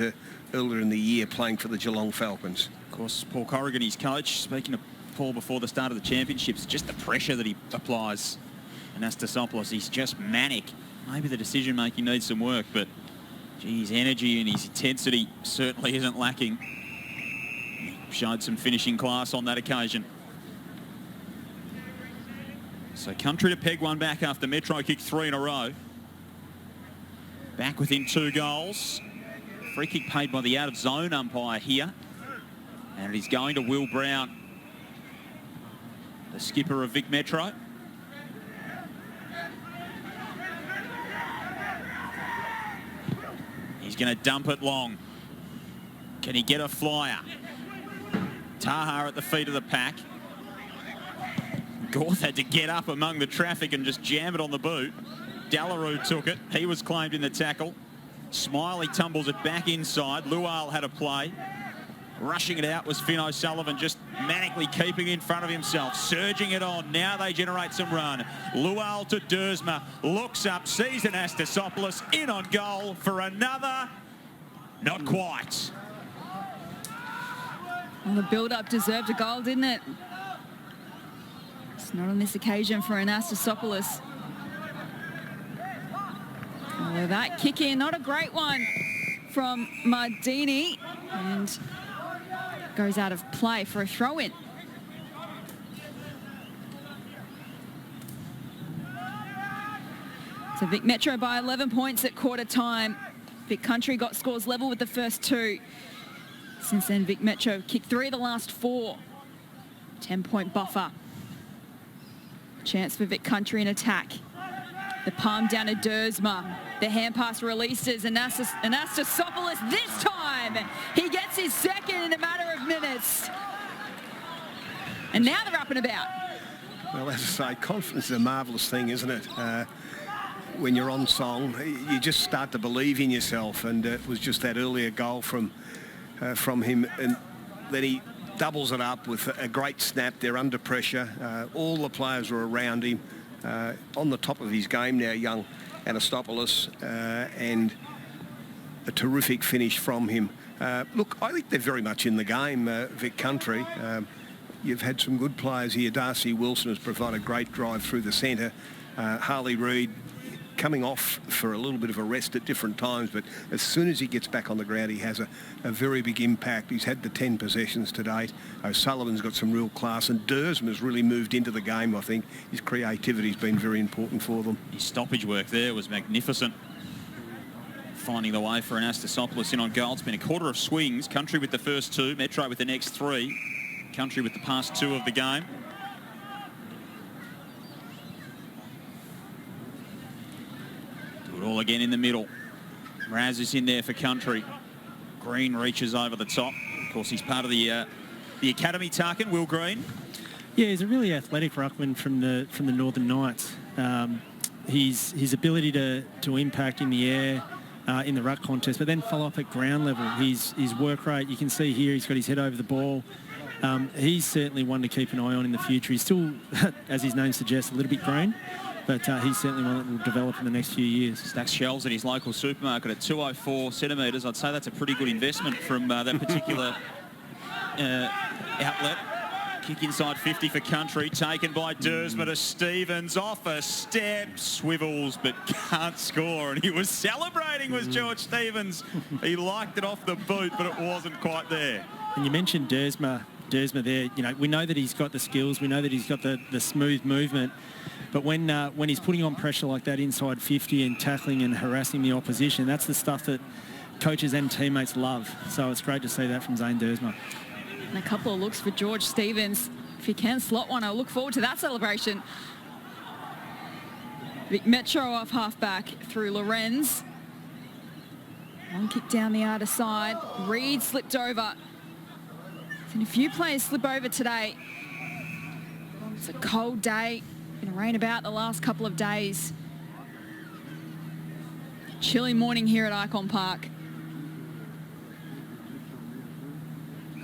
earlier in the year playing for the Geelong Falcons. Of course, Paul Corrigan, his coach, speaking to Paul before the start of the championships, just the pressure that he applies. And Anastasopoulos, he's just manic. Maybe the decision-making needs some work, but gee, his energy and his intensity certainly isn't lacking. He showed some finishing class on that occasion. So Country to peg one back after Metro kicked 3 in a row. Back within 2 goals. Free kick paid by the out-of-zone umpire here. And it is going to Will Brown, the skipper of Vic Metro. He's going to dump it long. Can he get a flyer? Taha at the feet of the pack. Gorth had to get up among the traffic and just jam it on the boot. Dallaroo took it. He was claimed in the tackle. Smiley tumbles it back inside. Lual had a play. Rushing it out was Finn O'Sullivan, just manically keeping in front of himself, surging it on. Now they generate some run. Lual to Dersma, looks up, sees Anastasopoulos in on goal for another. Not quite. Well, the build-up deserved a goal, didn't it? It's not on this occasion for Anastasopoulos. Oh, that kick in, not a great one from Mardini, and goes out of play for a throw-in. So Vic Metro by 11 points at quarter time. Vic Country got scores level with the first 2. Since then, Vic Metro kicked 3 of the last 4. 10-point buffer. Chance for Vic Country in attack. The palm down to Dersma. The hand pass releases. Anastasopoulos this time. He gets his second in a matter of minutes. And now they're up and about. Well, as I say, confidence is a marvellous thing, isn't it? When you're on song, you just start to believe in yourself, and it was just that earlier goal from him, and then he doubles it up with a great snap. They're under pressure. All the players are around him. On the top of his game now, young Anastasopoulos, and a terrific finish from him. Look, I think they're very much in the game, Vic Country. You've had some good players here. Darcy Wilson has provided a great drive through the centre. Harley Reid coming off for a little bit of a rest at different times, but as soon as he gets back on the ground, he has a very big impact. He's had the 10 possessions to date. O'Sullivan's got some real class, and Dersma's really moved into the game, I think. His creativity's been very important for them. His stoppage work there was magnificent. Finding the way for Anastasopoulos in on goal. It's been a quarter of swings. Country with the first 2, Metro with the next 3. Country with the past 2 of the game. Do it all again in the middle. Raz is in there for Country. Green reaches over the top. Of course, he's part of the academy, Tarkin, Will Green. Yeah, he's a really athletic ruckman from the Northern Knights. His ability to impact in the air, in the ruck contest, but then follow up at ground level. His work rate, you can see here, he's got his head over the ball. He's certainly one to keep an eye on in the future. He's still, as his name suggests, a little bit green, but he's certainly one that will develop in the next few years. Stacks shelves at his local supermarket at 204 centimetres. I'd say that's a pretty good investment from that particular outlet. Kick inside 50 for Country, taken by Dersma to Stevens, off a step, swivels but can't score, and he was celebrating, was George Stevens. He liked it off the boot, but it wasn't quite there. And you mentioned Dersma there. You know, we know that he's got the skills, we know that he's got the smooth movement, but when he's putting on pressure like that inside 50 and tackling and harassing the opposition, that's the stuff that coaches and teammates love. So it's great to see that from Zane Dersma. And a couple of looks for George Stevens. If he can slot one, I'll look forward to that celebration. Vic Metro off half-back through Lorenz. One kick down the outer side. Reid slipped over. And a few players slip over today. It's a cold day. Been rain about the last couple of days. chilly morning here at Icon Park.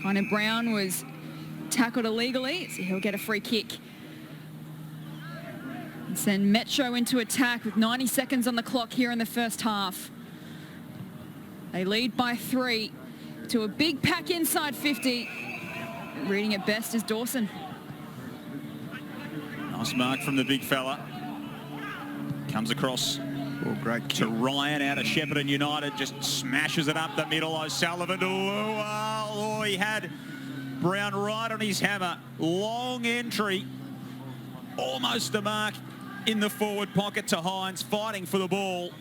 Connor Brown was tackled illegally, so he'll get a free kick. And send Metro into attack with 90 seconds on the clock here in the first half. They lead by 3 to a big pack inside 50. Reading it best is Dawson. Nice mark from the big fella. Comes across great to Ryan out of Shepparton United. Just smashes it up the middle. O'Sullivan to Lua. Oh, he had Brown right on his hammer. Long entry. Almost a mark in the forward pocket to Hines, fighting for the ball.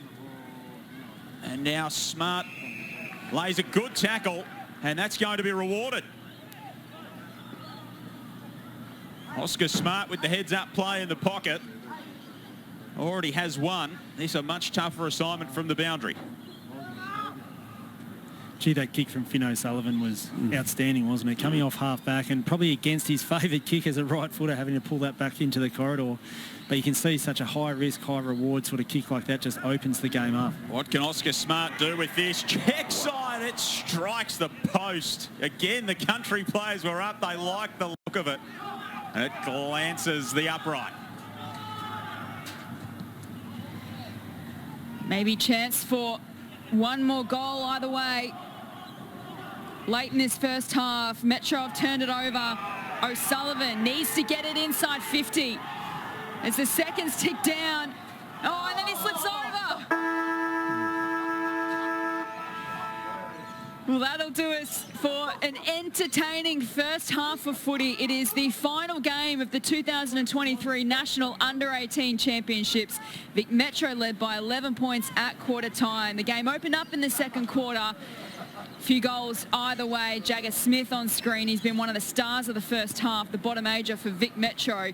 And now Smart lays a good tackle, and that's going to be rewarded. Oscar Smart with the heads-up play in the pocket. Already has one. This is a much tougher assignment from the boundary. Gee, that kick from Finn O'Sullivan was outstanding, wasn't it? Coming off half-back and probably against his favourite kick as a right footer, having to pull that back into the corridor. But you can see such a high-risk, high-reward sort of kick like that just opens the game up. What can Oscar Smart do with this? Check side, it strikes the post. Again, the country players were up. They like the look of it. And it glances the upright. Maybe chance for one more goal either way. Late in this first half, Metro have turned it over. O'Sullivan needs to get it inside 50. As the seconds tick down. Oh, and then he slips over. Well, that'll do us for an entertaining first half of footy. It is the final game of the 2023 National Under-18 Championships. Vic Metro led by 11 points at quarter time. The game opened up in the second quarter. Few goals either way. Jagger Smith on screen. He's been one of the stars of the first half, the bottom major for Vic Metro.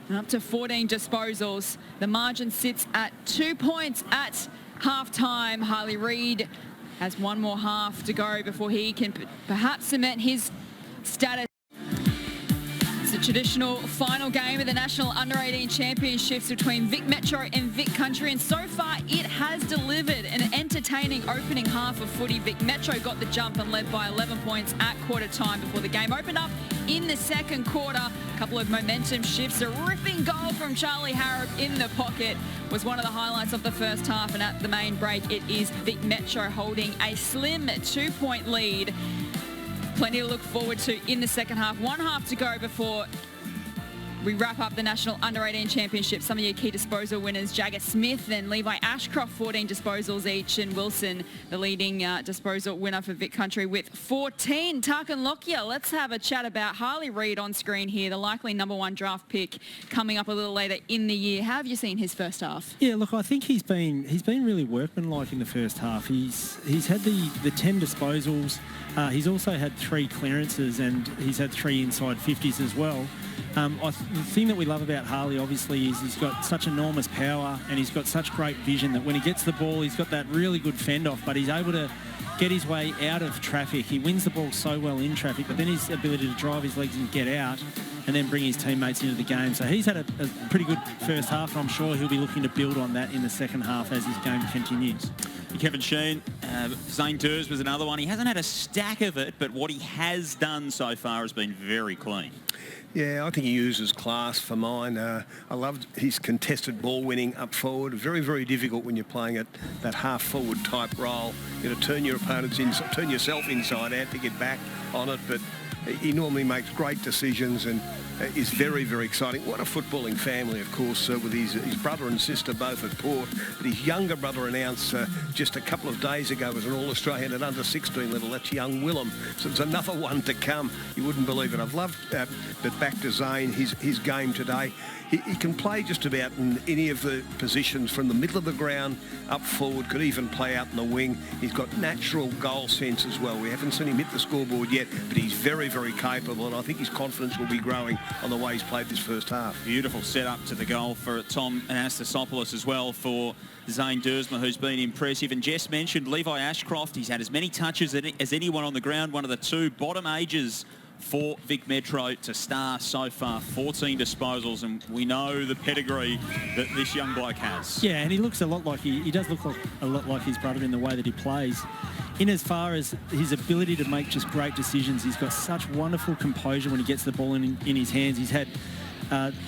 And up to 14 disposals. The margin sits at 2 points at half-time. Harley Reid has one more half to go before he can perhaps cement his status. It's the traditional final game of the National Under-18 Championships between Vic Metro and Vic Country, and so far it has delivered an entertaining opening half of footy. Vic Metro got the jump and led by 11 points at quarter time before the game opened up in the second quarter. A couple of momentum shifts. A ripping goal from Charlie Harrop in the pocket was one of the highlights of the first half, and at the main break it is Vic Metro holding a slim 2-point lead. Plenty to look forward to in the second half. One half to go before we wrap up the National Under-18 Championship. Some of your key disposal winners, Jagger Smith and Levi Ashcroft, 14 disposals each, and Wilson, the leading disposal winner for Vic Country with 14. Tarkan Lockyer, let's have a chat about Harley Reid on screen here, the likely #1 draft pick coming up a little later in the year. How have you seen his first half? Yeah, look, I think he's been really workmanlike in the first half. He's had the 10 disposals. He's also had 3 clearances, and he's had 3 inside 50s as well. The thing that we love about Harley, obviously, is he's got such enormous power and he's got such great vision that when he gets the ball, he's got that really good fend-off, but he's able to get his way out of traffic. He wins the ball so well in traffic, but then his ability to drive his legs and get out and then bring his teammates into the game. So he's had a pretty good first half, and I'm sure he'll be looking to build on that in the second half as his game continues. Kevin Sheen, Zane Durs was another one. He hasn't had a stack of it, but what he has done so far has been very clean. Yeah, I think he uses class for mine. I loved his contested ball winning up forward. Very, very difficult when you're playing at that half forward type role. You know, turn your opponents in, turn yourself inside out to get back on it. But he normally makes great decisions and is very, very exciting. What a footballing family, of course, with his brother and sister both at Port. But his younger brother announced just a couple of days ago as an All-Australian at under-16 level. That's young Willem. So it's another one to come. You wouldn't believe it. I've loved, but back to Zane, his game today. He can play just about in any of the positions from the middle of the ground up forward, could even play out in the wing. He's got natural goal sense as well. We haven't seen him hit the scoreboard yet, but he's very, very capable, and I think his confidence will be growing on the way he's played this first half. Beautiful set up to the goal for Tom Anastasopoulos as well for Zane Dursma, who's been impressive. And Jess mentioned Levi Ashcroft. He's had as many touches as anyone on the ground, one of the 2 bottom ages for Vic Metro to star so far. 14 disposals, and we know the pedigree that this young bloke has. Yeah, and he looks a lot like he does look a lot like his brother in the way that he plays. In as far as his ability to make just great decisions, he's got such wonderful composure when he gets the ball in his hands. He's had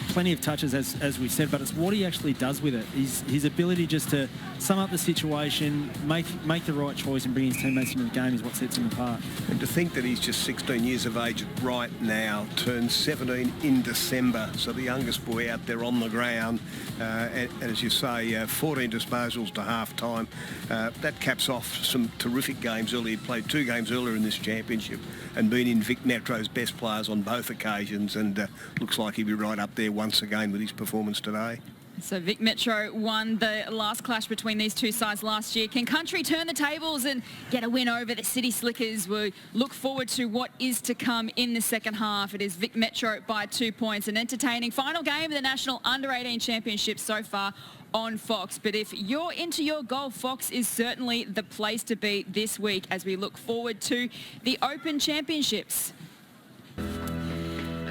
plenty of touches, as we've said, but it's what he actually does with it. His ability just to sum up the situation, make the right choice and bring his teammates into the game is what sets him apart. And to think that he's just 16 years of age right now, turns 17 in December, so the youngest boy out there on the ground, and as you say, 14 disposals to half-time. That caps off some terrific games earlier. He played 2 games earlier in this championship and been in Vic Metro's best players on both occasions, and looks like he'll be right up there once again with his performance today. So Vic Metro won the last clash between these two sides last year. Can Country turn the tables and get a win over the City Slickers? We look forward to what is to come in the second half. It is Vic Metro by 2 points. An entertaining final game of the National Under-18 Championship so far on Fox. But if you're into your golf, Fox is certainly the place to be this week as we look forward to the Open Championships.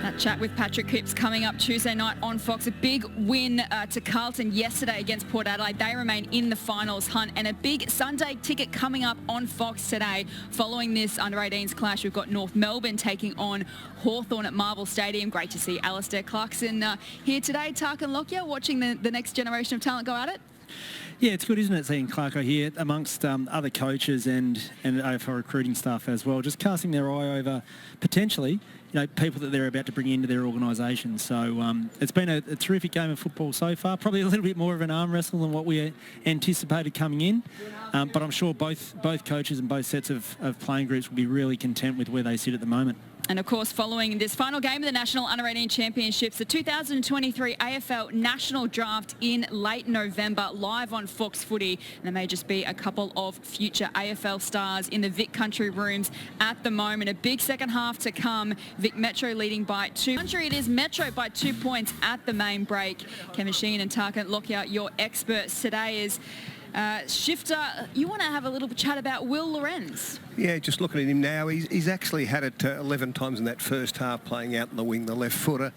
That chat with Patrick Cripps coming up Tuesday night on Fox. A big win to Carlton yesterday against Port Adelaide. They remain in the finals hunt, and a big Sunday ticket coming up on Fox today. Following this under-18s clash, we've got North Melbourne taking on Hawthorn at Marvel Stadium. Great to see Alistair Clarkson here today. Tarkin Lockyer watching the next generation of talent go at it. Yeah, it's good, isn't it, seeing Clarko here amongst other coaches and AFL recruiting staff as well, just casting their eye over potentially, people that they're about to bring into their organisation. So it's been a terrific game of football so far. Probably a little bit more of an arm wrestle than what we anticipated coming in. But I'm sure both coaches and both sets of playing groups will be really content with where they sit at the moment. And of course, following this final game of the National Under-18 Championships, the 2023 AFL National Draft in late November, live on Fox Footy. And there may just be a couple of future AFL stars in the Vic Country rooms at the moment. A big second half to come. Vic Metro leading by 2. Country, it is Metro by 2 points at the main break. Kevin Sheen and Tarkin Lockyer, your experts today is... Shifter, you want to have a little chat about Will Lorenz? Yeah, just looking at him now, he's actually had it 11 times in that first half playing out in the wing, the left footer.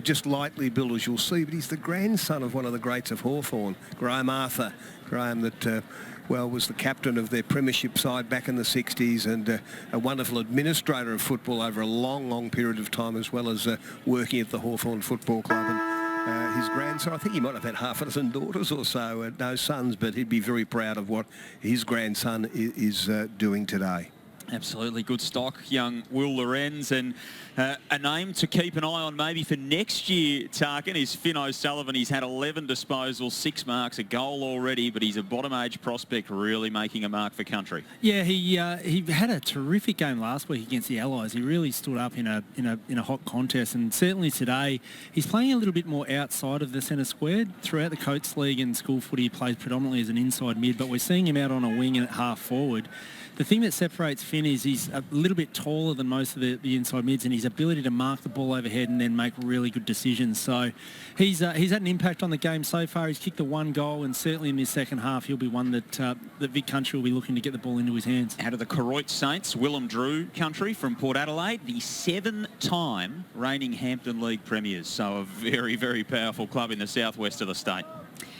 Just lightly built, as you'll see, but he's the grandson of one of the greats of Hawthorn, Graham Arthur. Graham that... was the captain of their premiership side back in the 60s and a wonderful administrator of football over a long, long period of time, as well as working at the Hawthorn Football Club. And his grandson, I think he might have had half a dozen daughters or so, no sons, but he'd be very proud of what his grandson is doing today. Absolutely good stock, young Will Lorenz, and a name to keep an eye on maybe for next year, Tarkin, is Finn O'Sullivan. He's had 11 disposals, 6 marks, a goal already, but he's a bottom-age prospect really making a mark for Country. Yeah, he had a terrific game last week against the Allies. He really stood up in a hot contest, and certainly today he's playing a little bit more outside of the centre square. Throughout the Coates League and school footy, he plays predominantly as an inside mid, but we're seeing him out on a wing and at half forward. The thing that separates Finn is he's a little bit taller than most of the inside mids, and his ability to mark the ball overhead and then make really good decisions. So he's had an impact on the game so far. He's kicked the 1 goal, and certainly in this second half he'll be one that Vic Country will be looking to get the ball into his hands. Out of the Koroit Saints, Willem Drew Country from Port Adelaide, the 7-time reigning Hampton League premiers. So a very, very powerful club in the southwest of the state.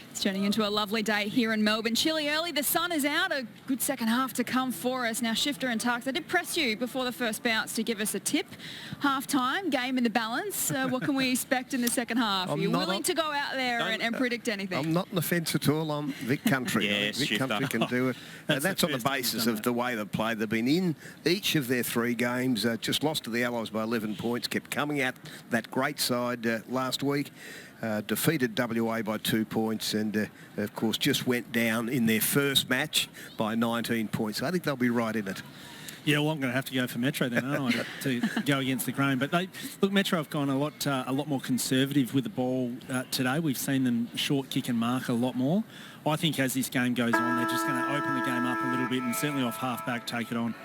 It's turning into a lovely day here in Melbourne. Chilly early, the sun is out, a good second half to come for us. Now, Shifter and Tarks, I did press you before the first bounce to give us a tip. Half-time, game in the balance. What can we expect in the second half? Are you willing to go out there and predict anything? I'm not on the fence at all. I'm Vic Country. Yes, Vic Country can do it. That's on the basis of the way they've played. They've been in each of their 3 games, just lost to the Allies by 11 points, kept coming at that great side last week. Defeated WA by 2 points and, of course, just went down in their first match by 19 points. I think they'll be right in it. Yeah, well, I'm going to have to go for Metro then, aren't I, to go against the grain. But Metro have gone a lot more conservative with the ball today. We've seen them short kick and mark a lot more. I think as this game goes on, they're just going to open the game up a little bit and certainly off half-back take it on.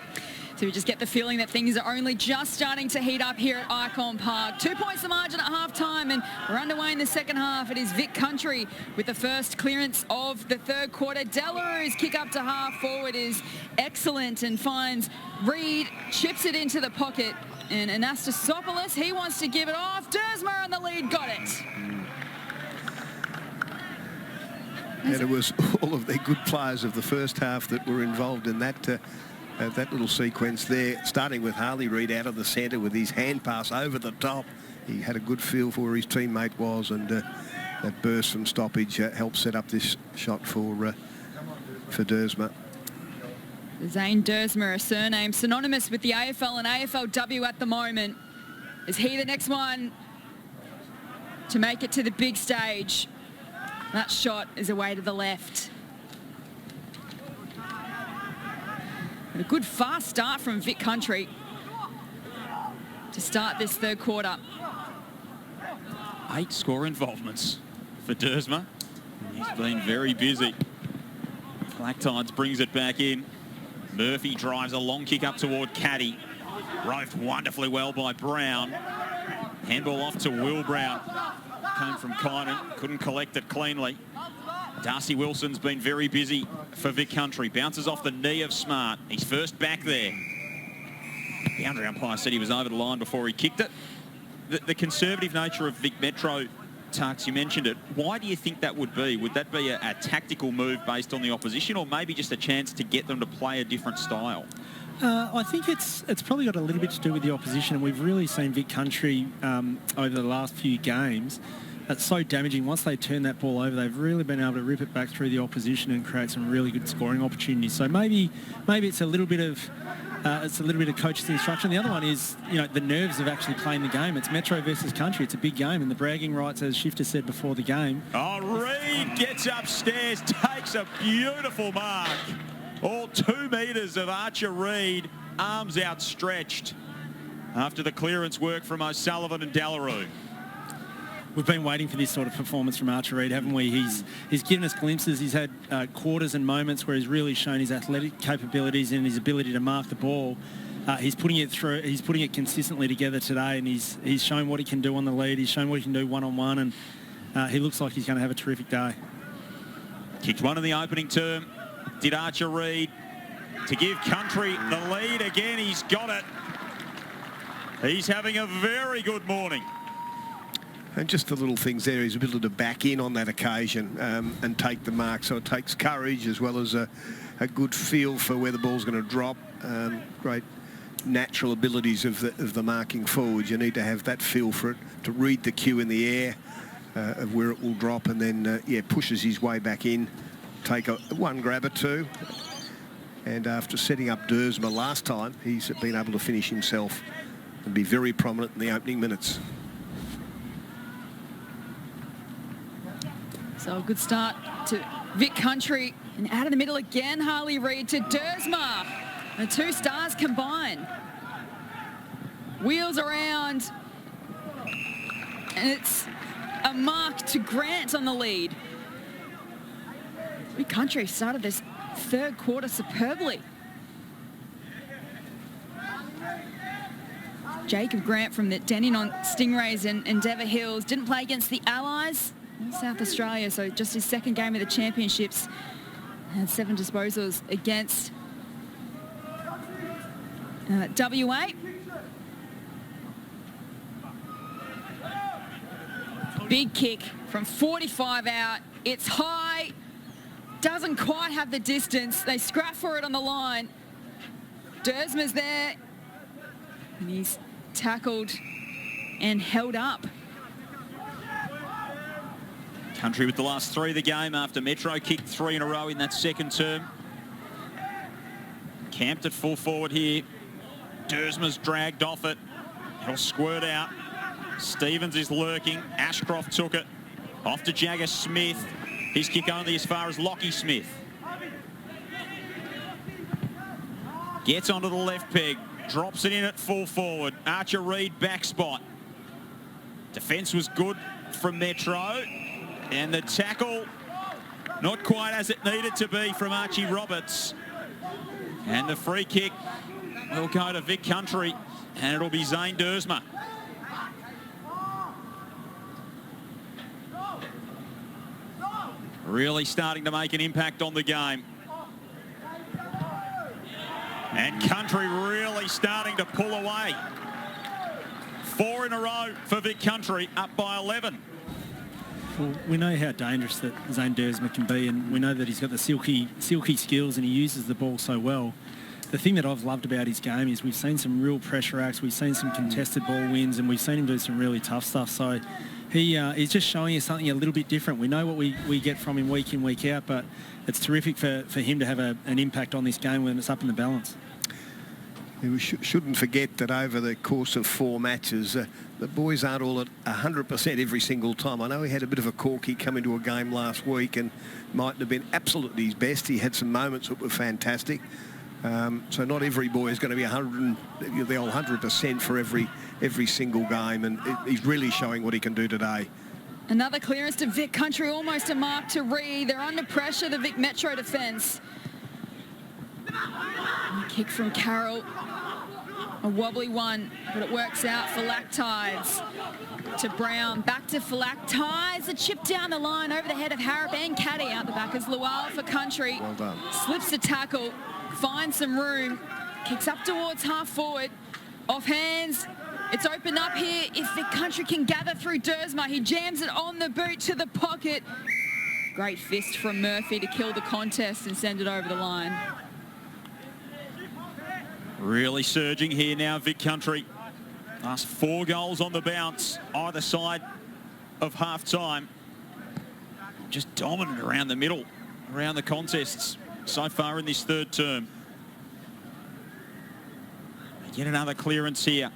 So we just get the feeling that things are only just starting to heat up here at Icon Park. 2 points the margin at half-time, and we're underway in the second half. It is Vic Country with the first clearance of the third quarter. Delarue's kick up to half forward is excellent and finds Reed, chips it into the pocket, And Anastasopoulos, he wants to give it off. Dersma on the lead, got it. And it was all of the good players of the first half that were involved in that little sequence there, starting with Harley Reid out of the centre with his hand pass over the top. He had a good feel for where his teammate was, and that burst from stoppage helped set up this shot for Dersma. Zane Dersma, a surname synonymous with the AFL and AFLW at the moment. Is he the next one to make it to the big stage? That shot is away to the left. And a good fast start from Vic Country to start this third quarter. 8 score involvements for Dersma. He's been very busy. Black Tides brings it back in. Murphy drives a long kick up toward Caddy. Roved wonderfully well by Brown. Handball off to Will Brown. Came from Kynan, couldn't collect it cleanly. Darcy Wilson's been very busy for Vic Country. Bounces off the knee of Smart. He's first back there. Boundary umpire said he was over the line before he kicked it. The conservative nature of Vic Metro, Tux, you mentioned it. Why do you think that would be? Would that be a tactical move based on the opposition, or maybe just a chance to get them to play a different style? I think it's probably got a little bit to do with the opposition, and we've really seen Vic Country over the last few games. It's so damaging. Once they turn that ball over, they've really been able to rip it back through the opposition and create some really good scoring opportunities. So maybe it's a little bit of coach's instruction. The other one is, the nerves of actually playing the game. It's Metro versus Country. It's a big game, and the bragging rights, as Shifter said before the game. Oh, Reid gets upstairs, takes a beautiful mark. All 2 metres of Archer Reid, arms outstretched after the clearance work from O'Sullivan and Delarue. We've been waiting for this sort of performance from Archer Reid, haven't we? He's given us glimpses. He's had quarters and moments where he's really shown his athletic capabilities and his ability to mark the ball. He's putting it through. He's putting it consistently together today, and he's shown what he can do on the lead. He's shown what he can do one-on-one, and he looks like he's going to have a terrific day. Kicked one in the opening term. Did Archer Reid to give Country the lead again. He's got it. He's having a very good morning. And just the little things there, he's able to back in on that occasion and take the mark. So it takes courage as well as a good feel for where the ball's going to drop. Great natural abilities of the marking forward. You need to have that feel for it, to read the cue in the air of where it will drop, and then, pushes his way back in. Take one grab or two. And after setting up Dersma last time, he's been able to finish himself and be very prominent in the opening minutes. So a good start to Vic Country, and out of the middle again, Harley Reid to Dersma. The 2 stars combine. Wheels around, and it's a mark to Grant on the lead. Vic Country started this third quarter superbly. Jacob Grant from the Dandenong Stingrays and Endeavour Hills didn't play against the Allies in South Australia, so just his second game of the championships. Had 7 disposals against WA. Big kick from 45 out. It's high. Doesn't quite have the distance. They scrap for it on the line. Dersma's there. And he's tackled and held up. Country with the last 3 of the game after Metro kicked 3 in a row in that second term. Camped at full forward here. Dersma's dragged off it. It'll squirt out. Stevens is lurking. Ashcroft took it. Off to Jagger Smith. His kick only as far as Lockie Smith. Gets onto the left peg. Drops it in at full forward. Archer Reid back spot. Defence was good from Metro. And the tackle, not quite as it needed to be from Archie Roberts. And the free kick will go to Vic Country, and it'll be Zane Dersma. Really starting to make an impact on the game. And Country really starting to pull away. 4 in a row for Vic Country, up by 11. Well, we know how dangerous that Zane Dersma can be, and we know that he's got the silky skills and he uses the ball so well. The thing that I've loved about his game is we've seen some real pressure acts, we've seen some contested ball wins, and we've seen him do some really tough stuff. So he's just showing us something a little bit different. We know what we get from him week in, week out, but it's terrific for him to have an impact on this game when it's up in the balance. We shouldn't forget that over the course of 4 matches, the boys aren't all at 100% every single time. I know he had a bit of a corky come into a game last week and mightn't have been absolutely his best. He had some moments that were fantastic. So not every boy is going to be 100% for every single game, and he's really showing what he can do today. Another clearance to Vic Country, almost a mark to Reed. They're under pressure, the Vic Metro defence. Kick from Carroll. A wobbly one, but it works out for Lactides. To Brown, back to Phylactides. A chip down the line over the head of Harrop and Caddy. Out the back is Lual for Country. Well done. Slips the tackle, finds some room, kicks up towards half forward. Off hands. It's opened up here if the Country can gather through Dersma. He jams it on the boot to the pocket. Great fist from Murphy to kill the contest and send it over the line. Really surging here now, Vic Country. Last 4 goals on the bounce, either side of half-time. Just dominant around the middle, around the contests so far in this 3rd term. Yet another clearance here.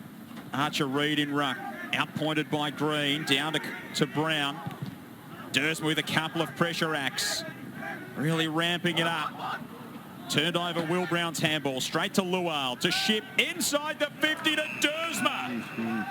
Archer Reed in ruck, outpointed by Green, down to Brown. Dersma with a couple of pressure acts, really ramping it up. Turned over Will Brown's handball, straight to Lual, to Ship, inside the 50 to Dersma.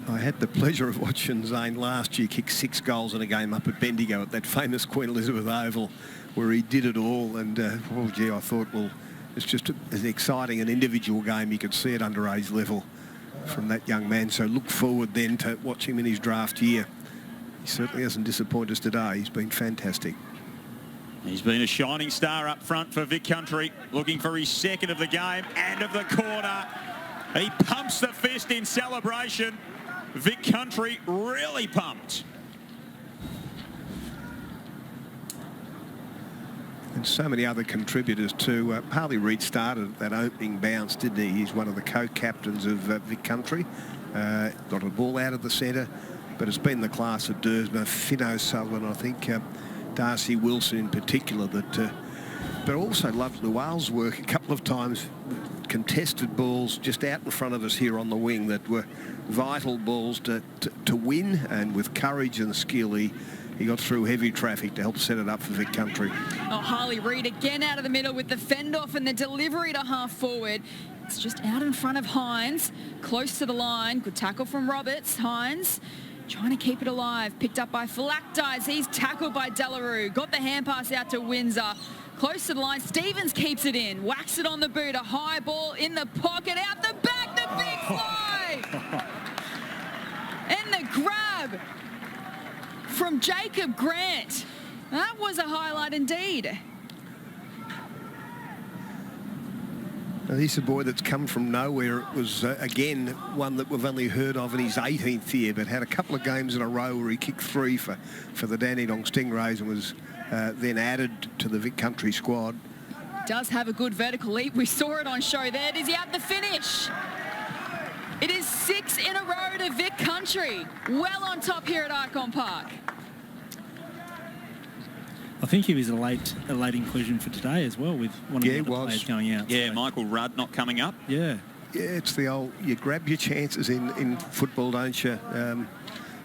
I had the pleasure of watching Zane last year kick 6 goals in a game up at Bendigo at that famous Queen Elizabeth Oval where he did it all, and oh gee, I thought, well, it's just an exciting an individual game. You could see it underage level from that young man, so look forward then to watch him in his draft year. He certainly hasn't disappointed us today. He's been fantastic. He's been a shining star up front for Vic Country, looking for his 2nd of the game and of the quarter. He pumps the fist in celebration. Vic Country really pumped. And so many other contributors too. Harley Reid started that opening bounce, didn't he? He's one of the co-captains of Vic Country. Got a ball out of the centre. But it's been the class of Dersma, Finn O'Sullivan, I think, Darcy Wilson in particular, that. But also loved Lual's work a couple of times, contested balls just out in front of us here on the wing that were vital balls to win, and with courage and skill, he got through heavy traffic to help set it up for Vic Country. Oh, Harley Reid again out of the middle with the fend off and the delivery to half forward. It's just out in front of Hines, close to the line. Good tackle from Roberts. Hines trying to keep it alive. Picked up by Phylactides. He's tackled by Delarue. Got the hand pass out to Windsor. Close to the line. Stevens keeps it in. Whacks it on the boot. A high ball in the pocket. Out the back. The big fly. And the grab from Jacob Grant. That was a highlight indeed. Now, he's a boy that's come from nowhere. It was, again, one that we've only heard of in his 18th year, but had a couple of games in a row where he kicked 3 for the Dandenong Stingrays and was then added to the Vic Country squad. Does have a good vertical leap. We saw it on show there. Is he out the finish? It is 6 in a row to Vic Country. Well on top here at Icon Park. I think he was a late inclusion for today as well, with one of the other players going out. Yeah, so. Michael Rudd not coming up. Yeah. Yeah, it's the old, you grab your chances in football, don't you?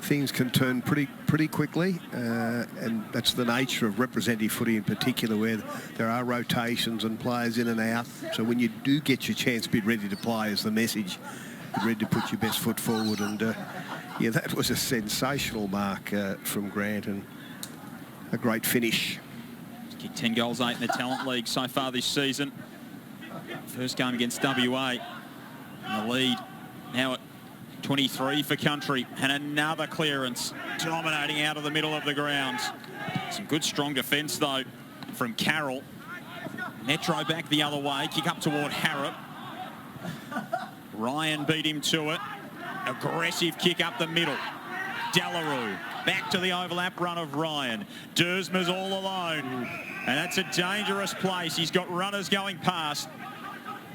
Things can turn pretty quickly, and that's the nature of representative footy in particular, where there are rotations and players in and out. So when you do get your chance, be ready to play is the message. Be ready to put your best foot forward, and yeah, that was a sensational mark from Grant, and a great finish. He's kicked 10 goals, 8 in the Talent League so far this season. First game against WA in the lead. Now at 23 for Country, and another clearance dominating out of the middle of the ground. Some good strong defence though from Carroll. Metro back the other way. Kick up toward Harrop. Ryan beat him to it. Aggressive kick up the middle. Delarue back to the overlap run of Ryan. Dersma's all alone. And that's a dangerous place. He's got runners going past.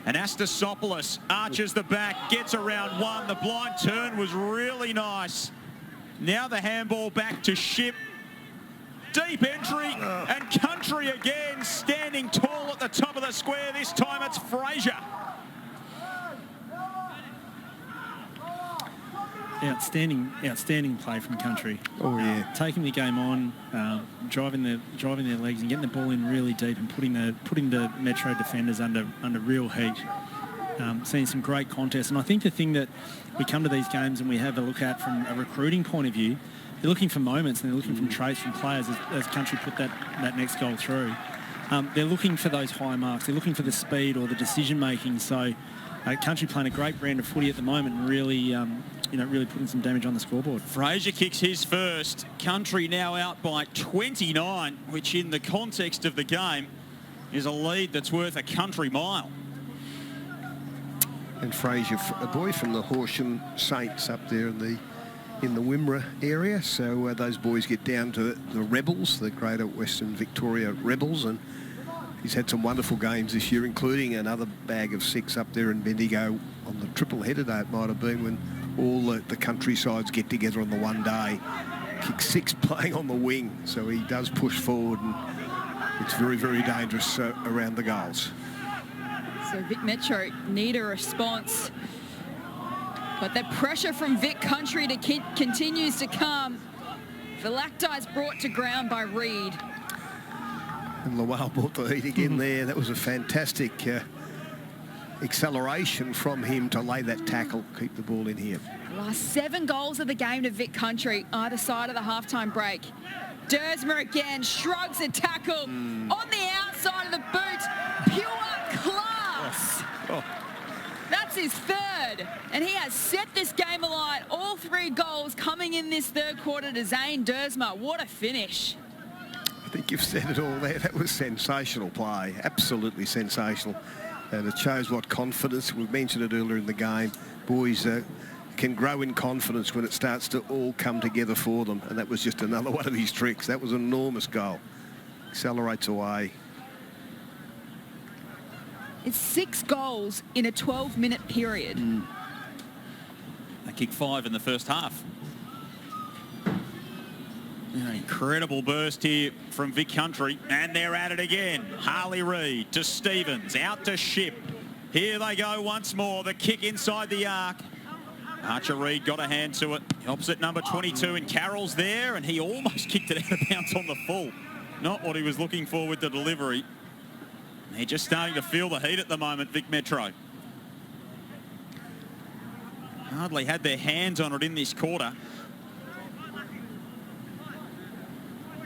And Astasopoulos arches the back, gets around one. The blind turn was really nice. Now the handball back to Ship. Deep entry and Country again, standing tall at the top of the square. This time it's Fraser. Outstanding play from Country. Oh yeah, taking the game on, driving their legs and getting the ball in really deep and putting the Metro defenders under real heat. Seeing some great contests, and I think the thing that we come to these games and we have a look at from a recruiting point of view, they're looking for moments and they're looking for traits from players as Country put that next goal through. They're looking for those high marks. They're looking for the speed or the decision making. So Country playing a great brand of footy at the moment and really really putting some damage on the scoreboard. Fraser kicks his first. Country now out by 29, which in the context of the game is a lead that's worth a country mile. And Fraser, a boy from the Horsham Saints up there in the Wimmera area. So those boys get down to the Rebels, the Greater Western Victoria Rebels, and he's had some wonderful games this year, including another bag of 6 up there in Bendigo on the triple header day it might have been, when all the countrysides get together on the one day. Kick 6 playing on the wing, so he does push forward, and it's very, very dangerous around the goals. So Vic Metro need a response, but that pressure from Vic Country continues to come. Velacti's brought to ground by Reid. And Lowell brought the heat again there. That was a fantastic acceleration from him to lay that tackle, keep the ball in here. Last 7 goals of the game to Vic Country, either side of the halftime break. Dersma again shrugs a tackle on the outside of the boot. Pure class. Oh. That's his 3rd, and he has set this game alight. All 3 goals coming in this 3rd quarter to Zane Dersma. What a finish. I think you've said it all there. That was sensational play, absolutely sensational. And it shows what confidence, we've mentioned it earlier in the game, boys can grow in confidence when it starts to all come together for them. And that was just another one of his tricks. That was an enormous goal. Accelerates away. It's 6 goals in a 12-minute period. They kicked 5 in the first half. An incredible burst here from Vic Country, and they're at it again. Harley Reid to Stevens, out to Ship. Here they go once more. The kick inside the arc. Archer Reid got a hand to it. Opposite number 22, and Carroll's there, and he almost kicked it out of bounds on the full. Not what he was looking for with the delivery. They're just starting to feel the heat at the moment, Vic Metro. Hardly had their hands on it in this quarter.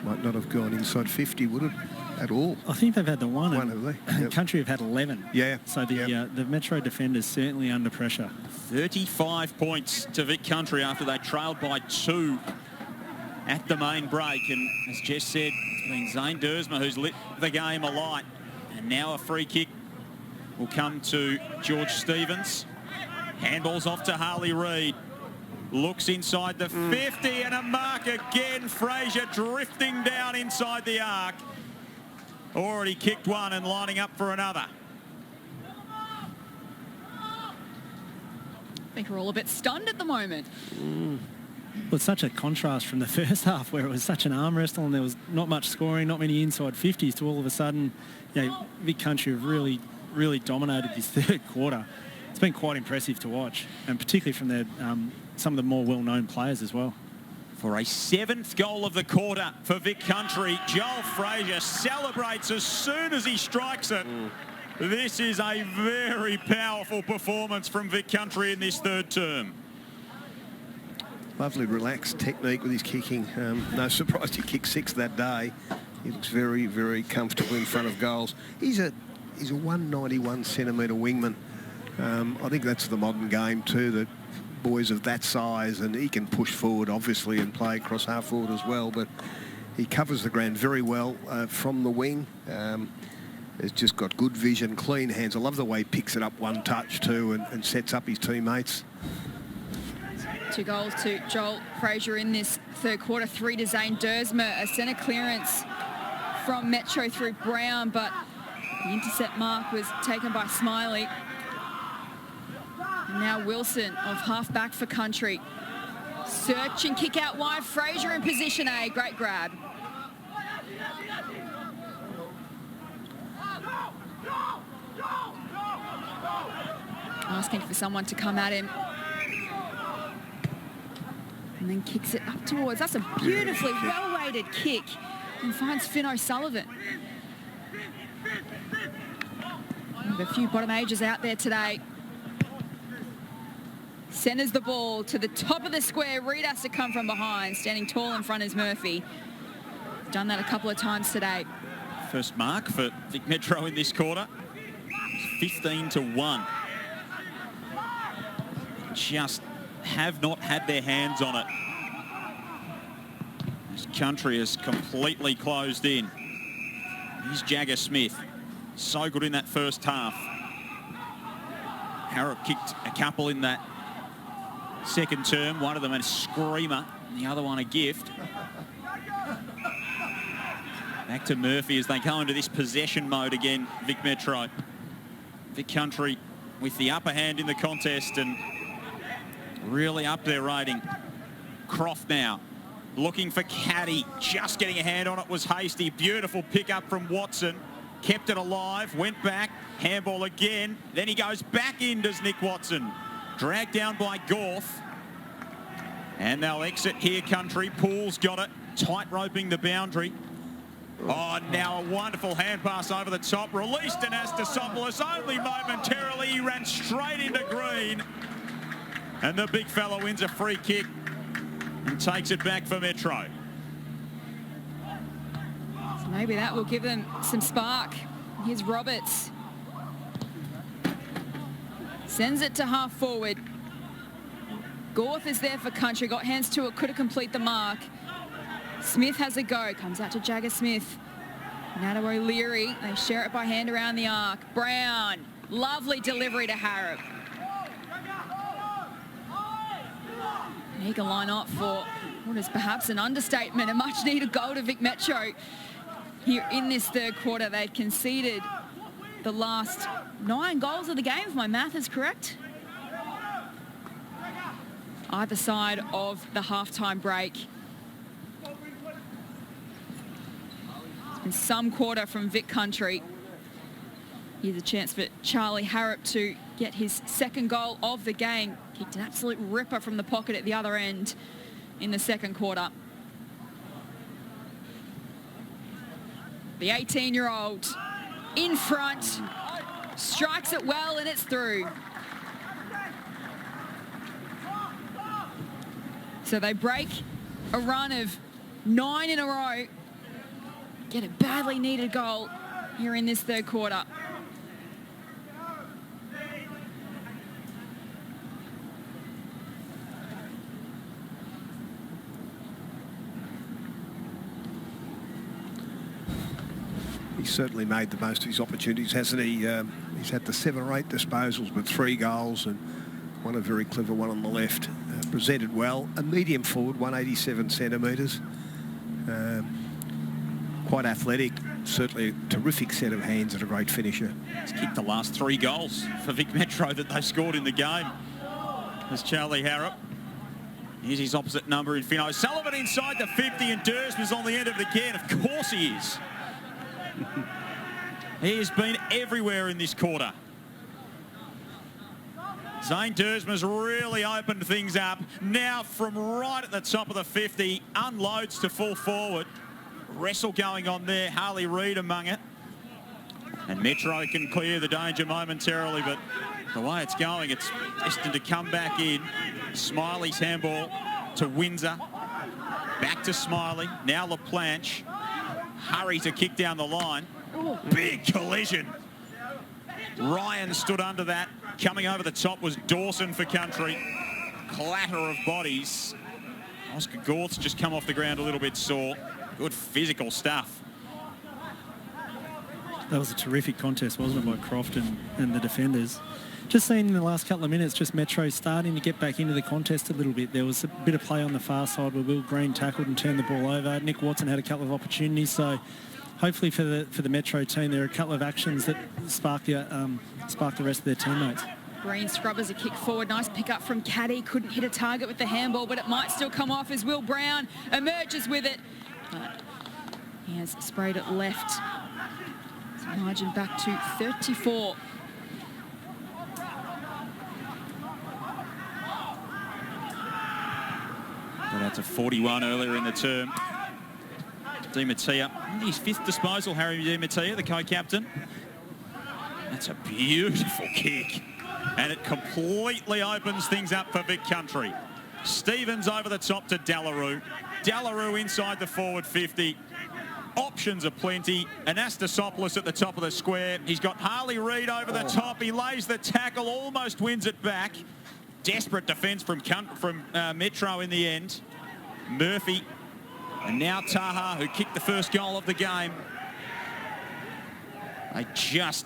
Might not have gone inside 50, would it, at all? I think they've had the one. One, have they? Yep. Country have had 11. Yeah. So the Metro defenders certainly under pressure. 35 points to Vic Country after they trailed by 2 at the main break. And as Jess said, it's been Zane Dersma who's lit the game alight. And now a free kick will come to George Stevens. Handballs off to Harley Reid. Looks inside the 50 and a mark again. Fraser drifting down inside the arc. Already kicked one and lining up for another. I think we're all a bit stunned at the moment. Well, it's such a contrast from the first half where it was such an arm wrestle and there was not much scoring, not many inside 50s, to all of a sudden, Vic Country have really, really dominated this 3rd quarter. It's been quite impressive to watch, and particularly from their some of the more well-known players as well. For a 7th goal of the quarter for Vic Country, Joel Fraser celebrates as soon as he strikes it. This is a very powerful performance from Vic Country in this 3rd term. Lovely relaxed technique with his kicking. No surprise he kicked 6 that day. He looks very, very comfortable in front of goals. He's a 191 centimetre wingman. I think that's the modern game too, that boys of that size, and he can push forward obviously and play across half forward as well, but he covers the ground very well from the wing. has just got good vision, clean hands. I love the way he picks it up one touch too and sets up his teammates. 2 goals to Joel Frazier in this third quarter, 3 to Zane Dersma. A centre clearance from Metro through Brown, but the intercept mark was taken by Smiley. And now Wilson of half-back for Country. Search and kick out wide. Frazier in position A. Great grab. Asking for someone to come at him. And then kicks it up towards. That's a beautifully well-weighted kick. And finds Finn O'Sullivan. With a few bottom ages out there today. Centres the ball to the top of the square. Reed has to come from behind. Standing tall in front is Murphy. Done that a couple of times today. First mark for Vic Metro in this quarter. 15 to 1. Just have not had their hands on it. This Country is completely closed in. Here's Jagger Smith. So good in that first half. Harrop kicked a couple in that second term. One of them a screamer, and the other one a gift. Back to Murphy as they go into this possession mode again, Vic Metro. Vic Country with the upper hand in the contest and really up their rating. Croft now looking for Caddy. Just getting a hand on it was Hasty. Beautiful pick up from Watson. Kept it alive, went back, handball again. Then he goes back in, does Nick Watson. Dragged down by Gorth. And they'll exit here, Country. Poole's got it, tight roping the boundary. Oh, now a wonderful hand pass over the top. Released Anastasopoulos only momentarily. He ran straight into green. And the big fella wins a free kick and takes it back for Metro. So maybe that will give them some spark. Here's Roberts. Sends it to half forward. Gorth is there for Country. Got hands to it, couldn't complete the mark. Smith has a go. Comes out to Jagger Smith. Now to O'Leary. They share it by hand around the arc. Brown. Lovely delivery to Harrop. He can line up for what is perhaps an understatement. A much needed goal to Vic Metro. Here in this third quarter, they conceded the last 9 goals of the game, if my math is correct. Either side of the halftime break. It's been some quarter from Vic Country. Here's a chance for Charlie Harrop to get his second goal of the game. Kicked an absolute ripper from the pocket at the other end in the second quarter. The 18-year-old in front, strikes it well and it's through. So they break a run of 9 in a row, get a badly needed goal here in this third quarter. He's certainly made the most of his opportunities, hasn't he? He's had the 7 or 8 disposals with 3 goals and one a very clever one on the left. Presented well. A medium forward, 187 centimetres. Quite athletic. Certainly a terrific set of hands and a great finisher. He's kicked the last 3 goals for Vic Metro that they scored in the game. There's Charlie Harrop. Here's his opposite number in Finn O'Sullivan inside the 50 and Dersma's on the end of it again. Of course he is. He has been everywhere in this quarter. Zane Dersma's really opened things up. Now from right at the top of the 50, unloads to full forward. Wrestle going on there, Harley Reid among it. And Metro can clear the danger momentarily, but the way it's going, it's destined to come back in. Smiley's handball to Windsor. Back to Smiley, now LaPlanche. Hurry to kick down the line. Big collision. Ryan stood under that. Coming over the top was Dawson for Country. Clatter of bodies. Oscar Gorth's just come off the ground a little bit sore. Good physical stuff. That was a terrific contest, wasn't it, by Croft and the defenders. Just seen in the last couple of minutes, just Metro starting to get back into the contest a little bit. There was a bit of play on the far side where Will Green tackled and turned the ball over. Nick Watson had a couple of opportunities, so hopefully for the Metro team, there are a couple of actions that spark the rest of their teammates. Green scrubbers a kick forward. Nice pick up from Caddy. Couldn't hit a target with the handball, but it might still come off as Will Brown emerges with it. But he has sprayed it left. So margin back to 34. Got out to 41 earlier in the term. Di Mattia, his 5th disposal, Harry Di Mattia, the co-captain. That's a beautiful kick. And it completely opens things up for Vic Country. Stevens over the top to Delarue. Delarue inside the forward 50. Options are plenty. Anastasopoulos at the top of the square. He's got Harley Reid over the top. He lays the tackle, almost wins it back. Desperate defence from Metro in the end. Murphy and now Taha, who kicked the first goal of the game. They just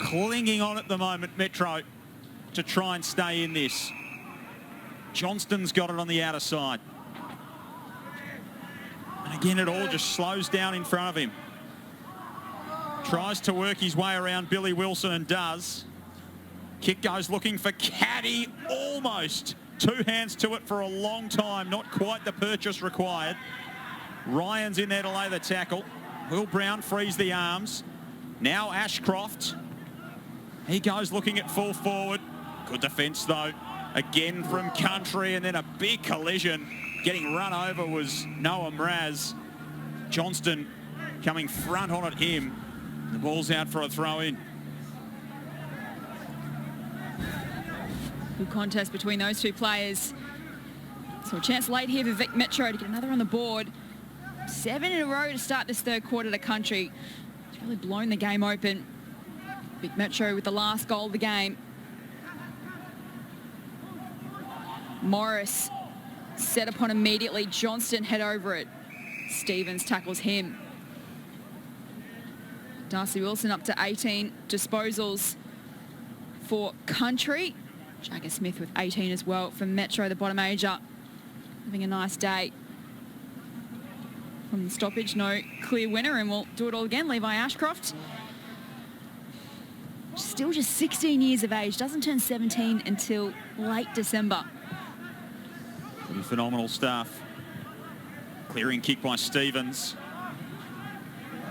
clinging on at the moment, Metro, to try and stay in this. Johnston's got it on the outer side. And again, it all just slows down in front of him. Tries to work his way around Billy Wilson and does. Kick goes looking for Caddy, almost. 2 hands to it for a long time, not quite the purchase required. Ryan's in there to lay the tackle. Will Brown frees the arms. Now Ashcroft. He goes looking at full forward. Good defence though. Again from Country, and then a big collision. Getting run over was Noah Mraz. Johnston coming front on at him. The ball's out for a throw-in. Good contest between those two players. So a chance late here for Vic Metro to get another on the board. 7 in a row to start this third quarter to Country. It's really blown the game open. Vic Metro with the last goal of the game. Morris set upon immediately. Johnston head over it. Stevens tackles him. Darcy Wilson up to 18 disposals for Country. Jagger Smith with 18 as well for Metro, the bottom ager. Having a nice day. From the stoppage, no clear winner, and we'll do it all again. Levi Ashcroft. Still just 16 years of age. Doesn't turn 17 until late December. Pretty phenomenal stuff. Clearing kick by Stevens.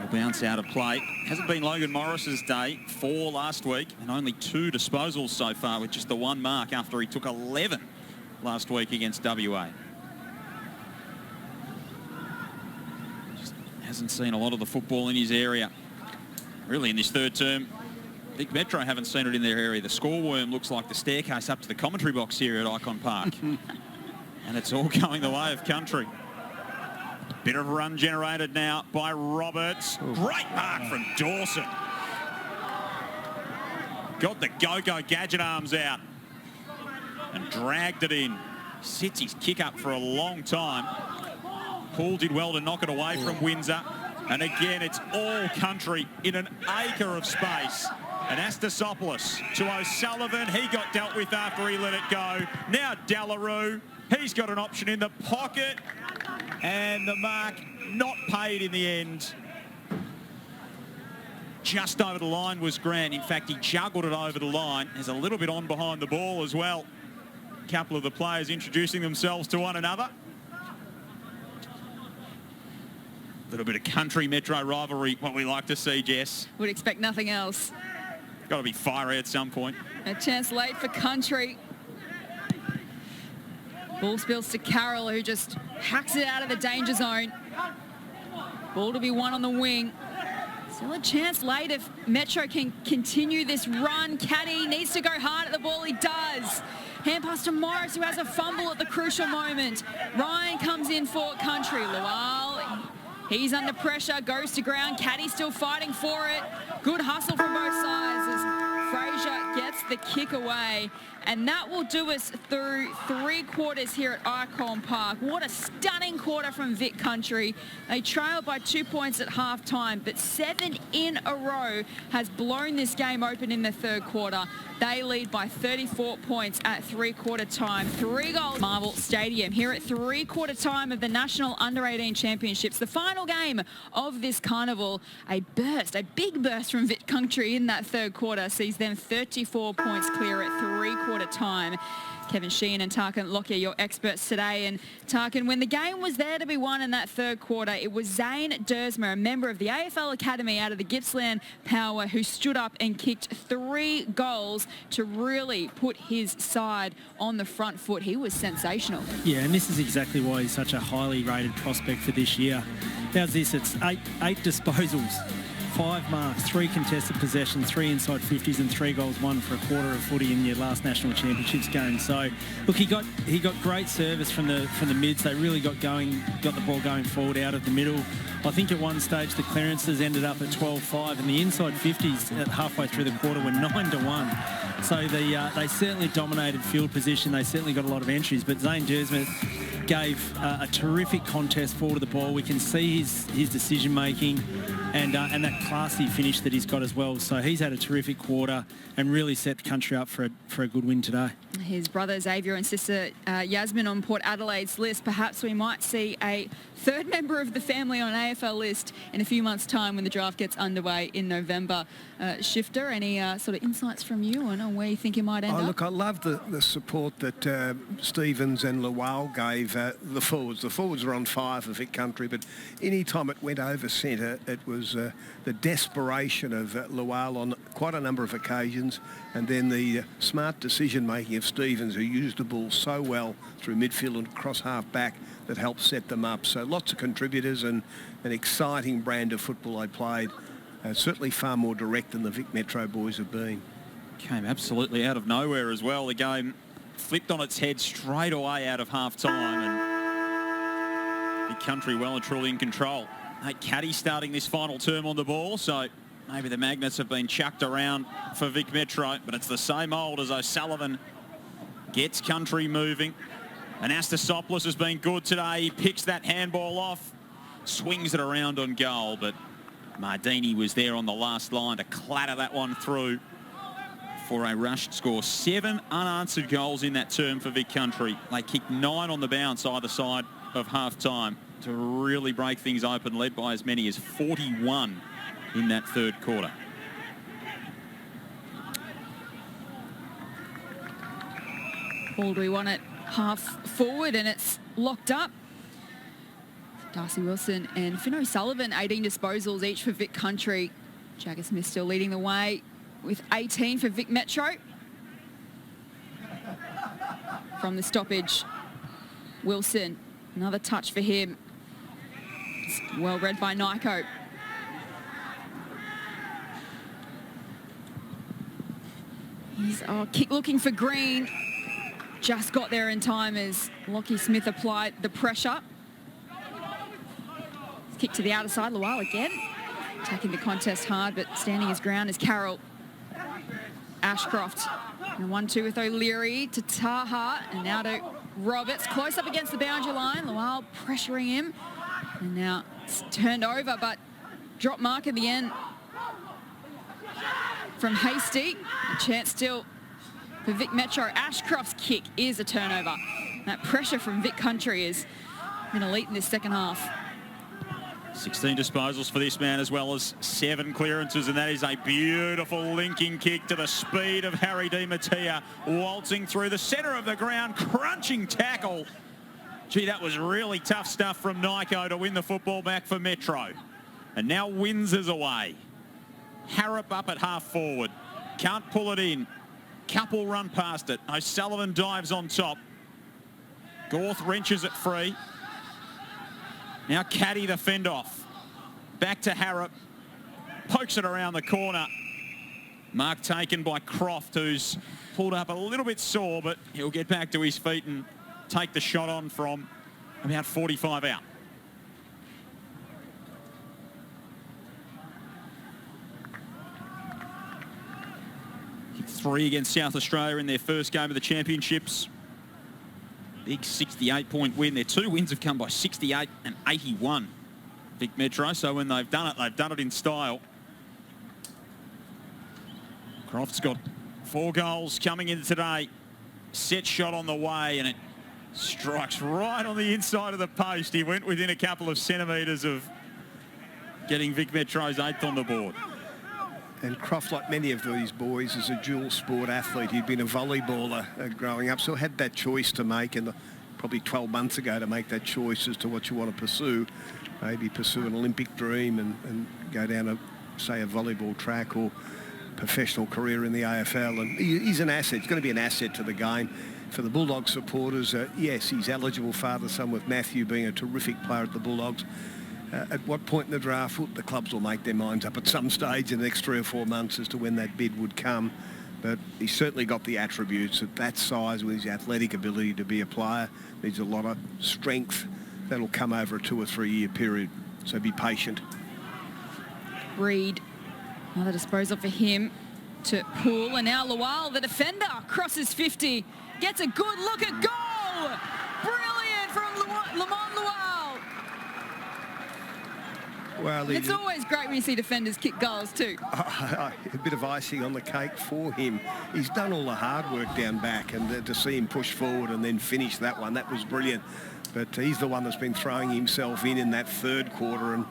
Will bounce out of play. Hasn't been Logan Morris's day. 4 last week and only 2 disposals so far, with just the 1 mark after he took 11 last week against WA. Just hasn't seen a lot of the football in his area. Really in this third term. Vic Metro haven't seen it in their area. The scoreworm looks like the staircase up to the commentary box here at Icon Park. And it's all going the way of Country. Bit of run generated now by Roberts. Great mark from Dawson. Got the go-go gadget arms out and dragged it in. Sits his kick up for a long time. Paul did well to knock it away from Windsor. And again, it's all Country in an acre of space. And Anastasopoulos to O'Sullivan. He got dealt with after he let it go. Now Delarue. He's got an option in the pocket. And the mark not paid in the end. Just over the line was Grant. In fact, he juggled it over the line. There's a little bit on behind the ball as well. A couple of the players introducing themselves to one another. A little bit of Country Metro rivalry, what we like to see, Jess. Would expect nothing else. Got to be fiery at some point. A chance late for Country. Ball spills to Carroll, who just hacks it out of the danger zone. Ball to be won on the wing. Still a chance late if Metro can continue this run. Caddy needs to go hard at the ball. He does. Hand pass to Morris, who has a fumble at the crucial moment. Ryan comes in for Country. Lual, he's under pressure, goes to ground. Caddy still fighting for it. Good hustle from both sides as Fraser Fraser gets the kick away, and that will do us through 3 quarters here at Icon Park. What a stunning quarter from Vic Country. They trailed by 2 points at halftime, but 7 in a row has blown this game open in the third quarter. They lead by 34 points at 3-quarter time. 3 goals. Marvel Stadium here at 3-quarter time of the National Under-18 Championships. The final game of this carnival. A big burst from Vic Country in that third quarter sees them 34 points clear at 3-quarter time. Kevin Sheehan and Tarkan Lockyer, your experts today. And Tarkan, when the game was there to be won in that third quarter, it was Zane Dersmer, a member of the AFL Academy out of the Gippsland Power, who stood up and kicked 3 goals to really put his side on the front foot. He was sensational. Yeah, and this is exactly why he's such a highly rated prospect for this year. How's this? It's eight disposals, 5 marks, 3 contested possessions, 3 inside 50s and 3 goals, 1 for a quarter of footy in your last National Championships game. So, look, he got great service from the mids. They really got the ball going forward out of the middle. I think at one stage the clearances ended up at 12-5, and the inside 50s at halfway through the quarter were 9-1. So they certainly dominated field position. They certainly got a lot of entries, but Zane Dersmer gave a terrific contest forward to the ball. We can see his decision making and that classy finish that he's got as well. So he's had a terrific quarter and really set the country up for a good win today. His brother Xavier and sister Yasmin on Port Adelaide's list. Perhaps we might see a third member of the family on an AFL list in a few months' time when the draft gets underway in November. Shifter, any sort of insights from you on where you think he might end up? Look, I love the support that Stevens and Lawal gave the forwards. The forwards were on fire for Vic Country, but any time it went over centre, it was the desperation of Lawal on quite a number of occasions, and then the smart decision-making of Stevens, who used the ball so well through midfield and across half-back, that helped set them up. So lots of contributors and an exciting brand of football they played. Certainly far more direct than the Vic Metro boys have been. Came absolutely out of nowhere as well. The game flipped on its head straight away out of half-time, and Vic Country well and truly in control. Hey, Caddy starting this final term on the ball, so maybe the magnets have been chucked around for Vic Metro, but it's the same old as O'Sullivan gets Country moving. And Astasopoulos has been good today. He picks that handball off, swings it around on goal, but Mardini was there on the last line to clatter that one through for a rushed score. 7 unanswered goals in that term for Vic Country. They kicked 9 on the bounce either side of half-time to really break things open, led by as many as 41 in that third quarter. Ball do we want it half forward, and it's locked up. Darcy Wilson and Finn O'Sullivan, 18 disposals each for Vic Country. Jagger Smith still leading the way with 18 for Vic Metro. From the stoppage, Wilson, another touch for him. It's well read by Nyko. He's kick looking for Green. Just got there in time as Lockie Smith applied the pressure. Kick to the outer side, Lawal again. Attacking the contest hard, but standing his ground is Carroll. Ashcroft. And 1-2 with O'Leary to Taha, and now to Roberts. Close up against the boundary line. Lawal pressuring him. And now it's turned over, but drop mark at the end from Hasty. A chance still for Vic Metro. Ashcroft's kick is a turnover. That pressure from Vic Country has been elite in this second half. 16 disposals for this man, as well as 7 clearances, and that is a beautiful linking kick to the speed of Harry Di Mattia, waltzing through the centre of the ground, crunching tackle. Gee, that was really tough stuff from Nyko to win the football back for Metro. And now Windsor's away. Harrop up at half forward. Can't pull it in. Couple run past it. O'Sullivan dives on top. Gorth wrenches it free. Now Caddy the fend off. Back to Harrop. Pokes it around the corner. Mark taken by Croft, who's pulled up a little bit sore, but he'll get back to his feet and take the shot on from about 45 out. 3 against South Australia in their first game of the championships. Big 68-point win. Their 2 wins have come by 68 and 81. Vic Metro, so when they've done it in style. Croft's got 4 goals coming in today. Set shot on the way, and it strikes right on the inside of the post. He went within a couple of centimetres of getting Vic Metro's 8th on the board. And Croft, like many of these boys, is a dual sport athlete. He'd been a volleyballer growing up, so had that choice to make, and probably 12 months ago to make that choice as to what you want to pursue. Maybe pursue an Olympic dream and go down a, say, a volleyball track or professional career in the AFL. And he's an asset. He's going to be an asset to the game. For the Bulldogs supporters, yes, he's eligible father-son, with Matthew being a terrific player at the Bulldogs. At what point in the draft, the clubs will make their minds up at some stage in the next 3 or 4 months as to when that bid would come. But he's certainly got the attributes at that size, with his athletic ability to be a player. Needs a lot of strength. That'll come over a 2 or 3 year period. So be patient. Reed, another disposal for him to Poole. And now Lawal, the defender, crosses 50. Gets a good look at goal. Brilliant from Lamont Lawal. Well, it's always great when you see defenders kick goals too. A bit of icing on the cake for him. He's done all the hard work down back, and to see him push forward and then finish that one, that was brilliant. But he's the one that's been throwing himself in that 3rd quarter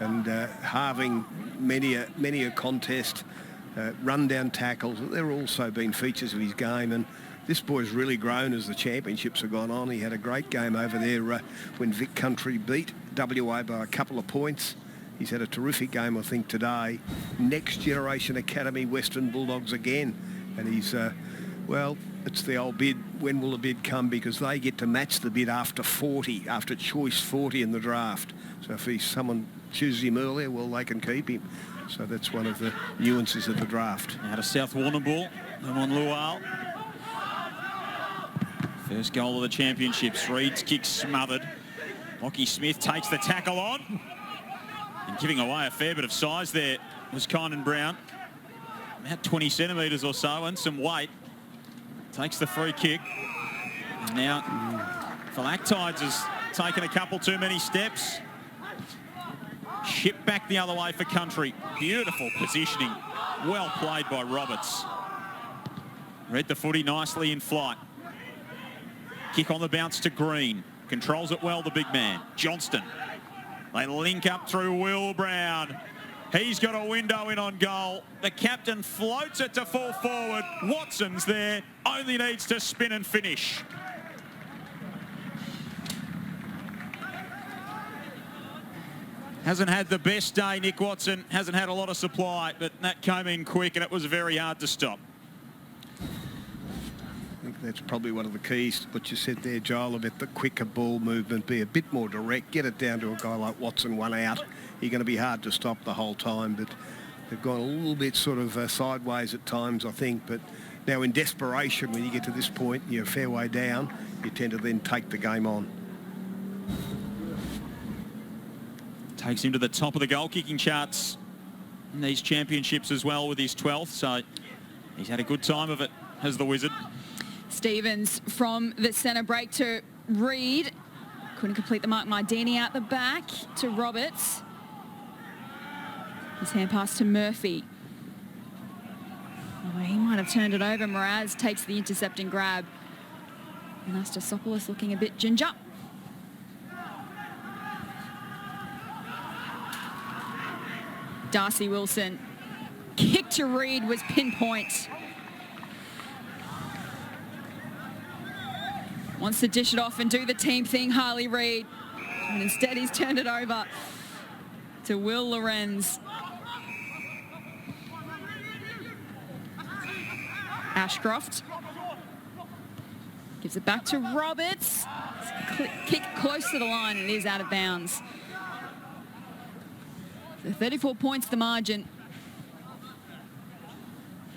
and halving many a contest, run-down tackles. They're also been features of his game, and this boy's really grown as the championships have gone on. He had a great game over there when Vic Country beat WA by a couple of points. He's had a terrific game, I think, today. Next Generation Academy Western Bulldogs again. And he's, well, it's the old bid. When will the bid come? Because they get to match the bid after 40, after choice 40 in the draft. So if someone chooses him earlier, well, they can keep him. So that's one of the nuances of the draft. Out of South Warrnambool, Lamont Lawal. First goal of the championships. Reed's kick smothered. Lockie Smith takes the tackle on. And giving away a fair bit of size there was Kynan Brown. About 20 centimetres or so and some weight. Takes the free kick. And now Phylactides has taken a couple too many steps. Shipped back the other way for Country. Beautiful positioning. Well played by Roberts. Read the footy nicely in flight. Kick on the bounce to Green. Controls it well, the big man. Johnston. They link up through Will Brown. He's got a window in on goal. The captain floats it to full forward. Watson's there. Only needs to spin and finish. Hasn't had the best day, Nick Watson. Hasn't had a lot of supply, but that came in quick and it was very hard to stop. I think that's probably one of the keys, what you said there, Joel, about the quicker ball movement, be a bit more direct, get it down to a guy like Watson, one out. You're going to be hard to stop the whole time, but they've gone a little bit sort of sideways at times, I think. But now in desperation, when you get to this point, you're a fair way down, you tend to then take the game on. Takes him to the top of the goal-kicking charts in these championships as well with his 12th, so he's had a good time of it as the Wizard. Stevens from the centre break to Reed. Couldn't complete the mark. Mardini out the back to Roberts. His hand pass to Murphy. Oh, he might have turned it over. Mraz takes the intercepting grab. Anastasopoulos looking a bit ginger. Darcy Wilson. Kick to Reed was pinpoint. Wants to dish it off and do the team thing, Harley Reid. And instead he's turned it over to Will Lorenz. Ashcroft gives it back to Roberts. Kick close to the line and it is out of bounds. So 34 points the margin.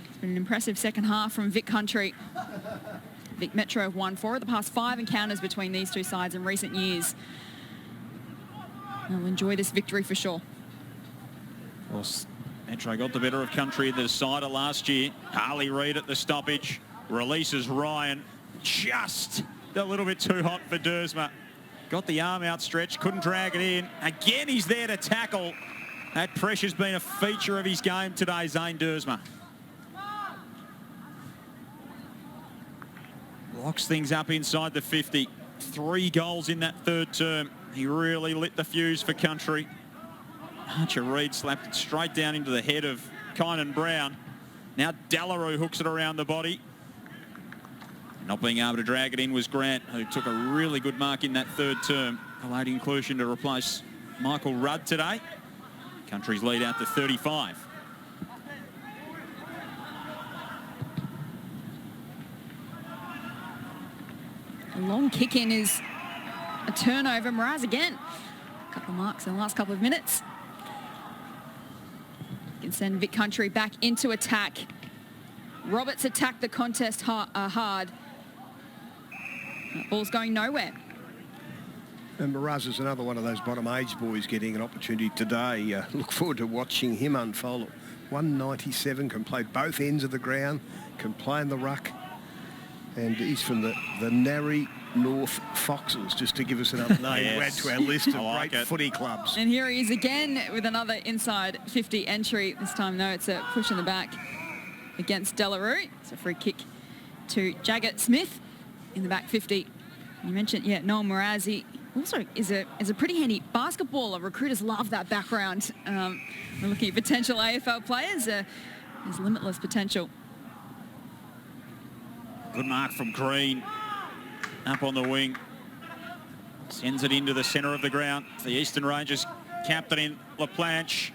It's been an impressive second half from Vic Country. Vic Metro have won 4 of the past 5 encounters between these two sides in recent years. They'll enjoy this victory for sure. Well, Metro got the better of Country in the decider last year. Harley Reid at the stoppage. Releases Ryan. Just a little bit too hot for Dersma. Got the arm outstretched, couldn't drag it in. Again, he's there to tackle. That pressure's been a feature of his game today, Zane Dersma. Locks things up inside the 50. 3 goals in that third term. He really lit the fuse for Country. Archer Reid slapped it straight down into the head of Kynan Brown. Now Delarue hooks it around the body. Not being able to drag it in was Grant, who took a really good mark in that third term. A late inclusion to replace Michael Rudd today. Country's lead out to 35. A long kick in is a turnover. Mraz again. A couple of marks in the last couple of minutes. Can send Vic Country back into attack. Roberts attacked the contest hard. That ball's going nowhere. And Mraz is another one of those bottom age boys getting an opportunity today. Look forward to watching him unfold. 197, can play both ends of the ground, can play in the ruck. And he's from the Narry North Foxes, just to give us another name to add to our list of great footy clubs. And here he is again with another inside 50 entry. This time, though, it's a push in the back against Delarue. It's a free kick to Jaggett Smith in the back 50. You mentioned, Noel Mraz also is a pretty handy basketballer. Recruiters love that background. We're looking at potential AFL players. There's limitless potential. Good mark from Green. Up on the wing. Sends it into the centre of the ground. The Eastern Rangers captain in LaPlanche.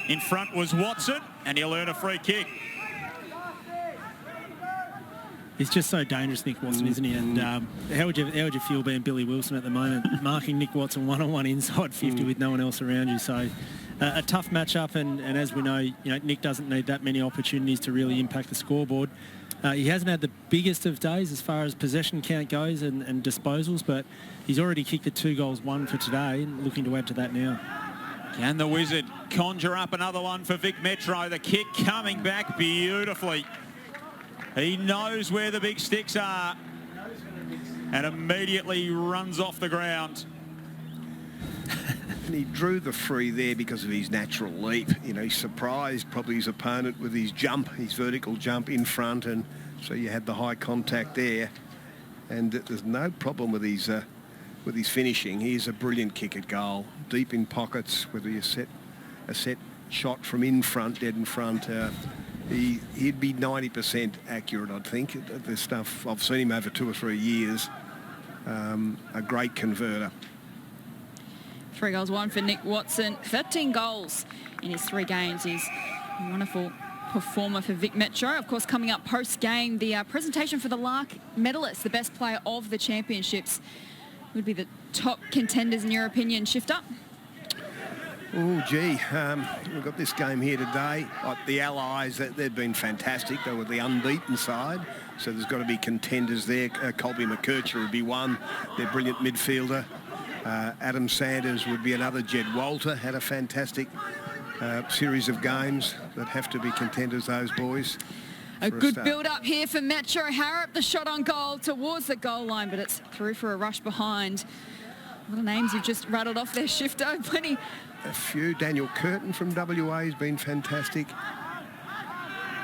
In front was Watson, and he'll earn a free kick. He's just so dangerous, Nick Watson, isn't he? And how would you feel being Billy Wilson at the moment, marking Nick Watson one-on-one inside 50 with no one else around you? So a tough matchup, and as we know, Nick doesn't need that many opportunities to really impact the scoreboard. He hasn't had the biggest of days as far as possession count goes and disposals, but he's already kicked the 2 goals, 1 for today, and looking to add to that now. Can the Wizard conjure up another one for Vic Metro? The kick coming back beautifully. He knows where the big sticks are and immediately runs off the ground. And he drew the free there because of his natural leap. He surprised probably his opponent with his jump, his vertical jump in front, and so you had the high contact there. And there's no problem with his finishing. He's a brilliant kick at goal, deep in pockets, whether you set a set shot from in front, dead in front. He'd be 90% accurate, I think. The stuff, I've seen him over 2 or 3 years. A great converter. 3 goals, 1 for Nick Watson. 13 goals in his 3 games. He's a wonderful performer for Vic Metro. Of course, coming up post-game, the presentation for the Lark medalists, the best player of the championships. Would be the top contenders in your opinion, Shifter? Oh, gee, we've got this game here today. The Allies, they've been fantastic. They were the unbeaten side, so there's got to be contenders there. Colby McKercher would be one. They're brilliant midfielder. Adam Sanders would be another. Jed Walter had a fantastic series of games that have to be contenders, those boys. A good build-up here for Metro. Harrop, the shot on goal towards the goal line, but it's through for a rush behind. What names you've just rattled off there, Shifter. Plenty. A few. Daniel Curtin from WA has been fantastic.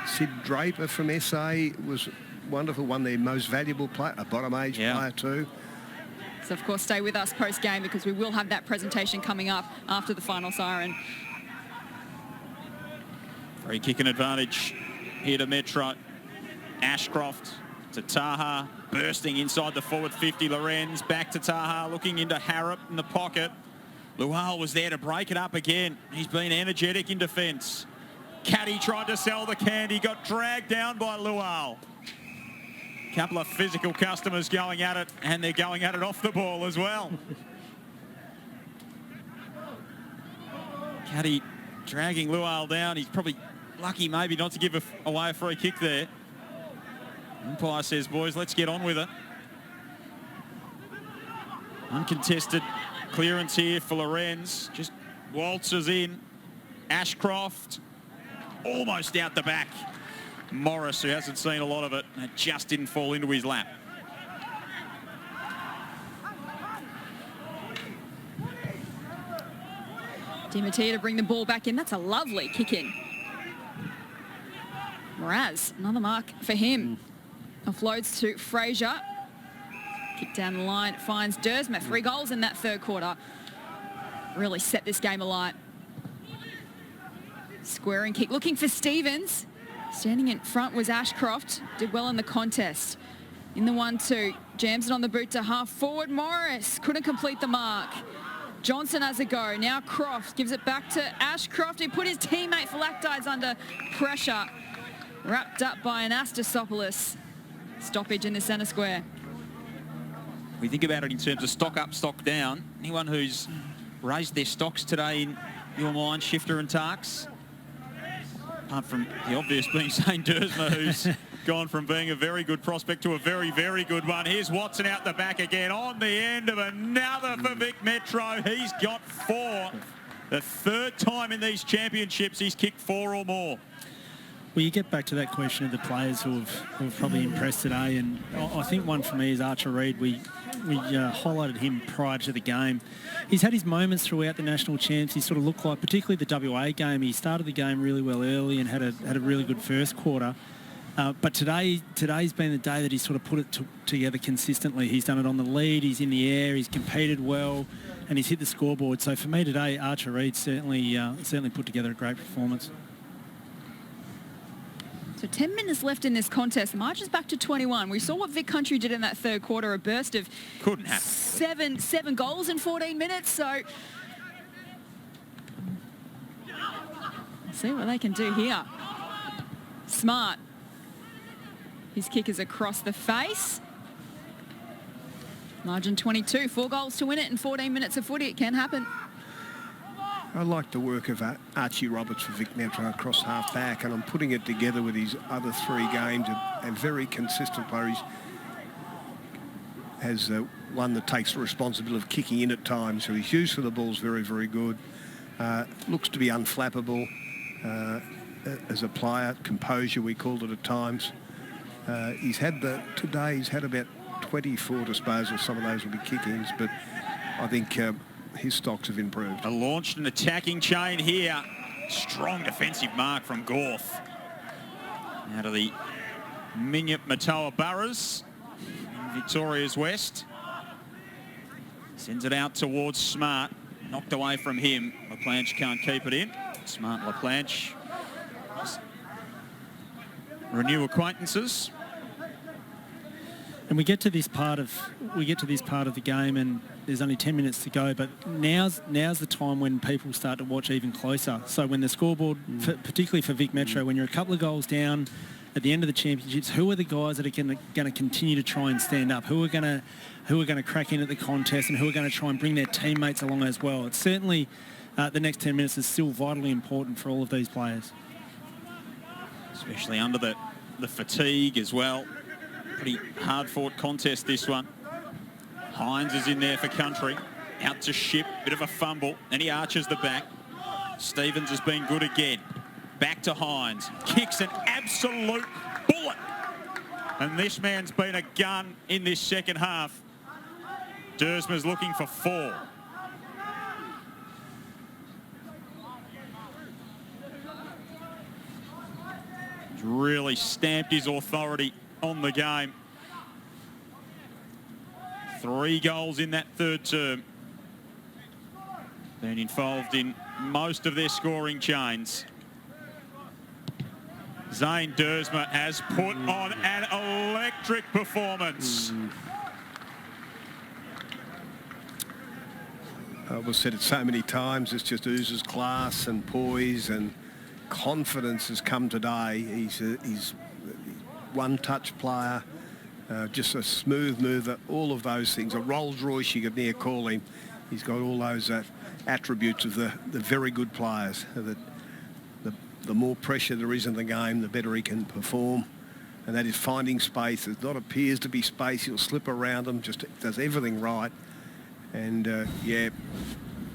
Sid Draper from SA was wonderful. Won their most valuable player, a bottom-age player too. So, of course, stay with us post-game because we will have that presentation coming up after the final siren. Free kick and advantage here to Metro. Ashcroft to Taha, bursting inside the forward 50. Lorenz back to Taha, looking into Harrop in the pocket. Lual was there to break it up again. He's been energetic in defence. Caddy tried to sell the candy, got dragged down by Lual. Couple of physical customers going at it, and they're going at it off the ball as well. Caddy dragging Lual down. He's probably lucky maybe not to give away a free kick there. Umpire says, boys, let's get on with it. Uncontested clearance here for Lorenz. Just waltzes in. Ashcroft, almost out the back. Morris, who hasn't seen a lot of it, and it just didn't fall into his lap. Dimatia to bring the ball back in. That's a lovely kick in. Mraz, another mark for him. Offloads to Fraser. Kick down the line, finds Dersma. 3 goals in that third quarter. Really set this game alight. Squaring kick, looking for Stevens. Standing in front was Ashcroft. Did well in the contest. In the 1-2, jams it on the boot to half forward. Morris couldn't complete the mark. Johnson has a go. Now Croft gives it back to Ashcroft. He put his teammate Phylactides under pressure. Wrapped up by an Anastasopoulos. Stoppage in the centre square. We think about it in terms of stock up, stock down. Anyone who's raised their stocks today in your mind, Shifter and Tarks? Apart from the obvious being Zane Dersma, who's gone from being a very good prospect to a very, very good one. Here's Watson out the back again on the end of another for Vic Metro. He's got 4. The third time in these championships he's kicked 4 or more. Well, you get back to that question of the players who have probably impressed today, and I think one for me is Archer Reid. We highlighted him prior to the game. He's had his moments throughout the national champs. He sort of looked like, particularly the WA game, he started the game really well early and had a really good first quarter. But today's been the day that he's sort of put it together consistently. He's done it on the lead, he's in the air, he's competed well, and he's hit the scoreboard. So for me today, Archer Reid certainly put together a great performance. So 10 minutes left in this contest. The margin's back to 21. We saw what Vic Country did in that third quarter, a burst of couldn't happen. Seven goals in 14 minutes. So see what they can do here. Smart. His kick is across the face. Margin 22. 4 goals to win it in 14 minutes of footy. It can happen. I like the work of Archie Roberts for Vic Metro across half-back, and I'm putting it together with his other 3 games. A very consistent player. He has one that takes the responsibility of kicking in at times, so his use for the ball is very, very good. Looks to be unflappable as a player. Composure, we called it at times. He's had about 24 disposals. Some of those will be kick-ins, but I think his stocks have improved. Launched an attacking chain here. Strong defensive mark from Gorth. Out of the Minyip Matoa Burrows in Victoria's West. Sends it out towards Smart. Knocked away from him. LaPlanche can't keep it in. Smart LaPlanche. Renew acquaintances. And we get to this part of the game, and there's only 10 minutes to go. But now's the time when people start to watch even closer. So when the scoreboard, particularly for Vic Metro, when you're a couple of goals down at the end of the championships, who are the guys that are going to continue to try and stand up? Who are going to crack in at the contest, and who are going to try and bring their teammates along as well? It's certainly the next 10 minutes is still vitally important for all of these players, especially under the fatigue as well. Pretty hard-fought contest, this one. Hines is in there for Country. Out to Ship, bit of a fumble. Then he arches the back. Stevens has been good again. Back to Hines. Kicks an absolute bullet. And this man's been a gun in this second half. Dersma's looking for 4. He's really stamped his authority on the game. 3 goals in that third term. Been involved in most of their scoring chains. Zane Dersma has put on an electric performance. We've said it so many times, it's just oozes class and poise and confidence has come today. He's one-touch player, just a smooth mover, all of those things. A Rolls Royce, you could near call him. He's got all those attributes of the very good players. The more pressure there is in the game, the better he can perform. And that is finding space. There's not appears to be space. He'll slip around them, just does everything right. And, yeah,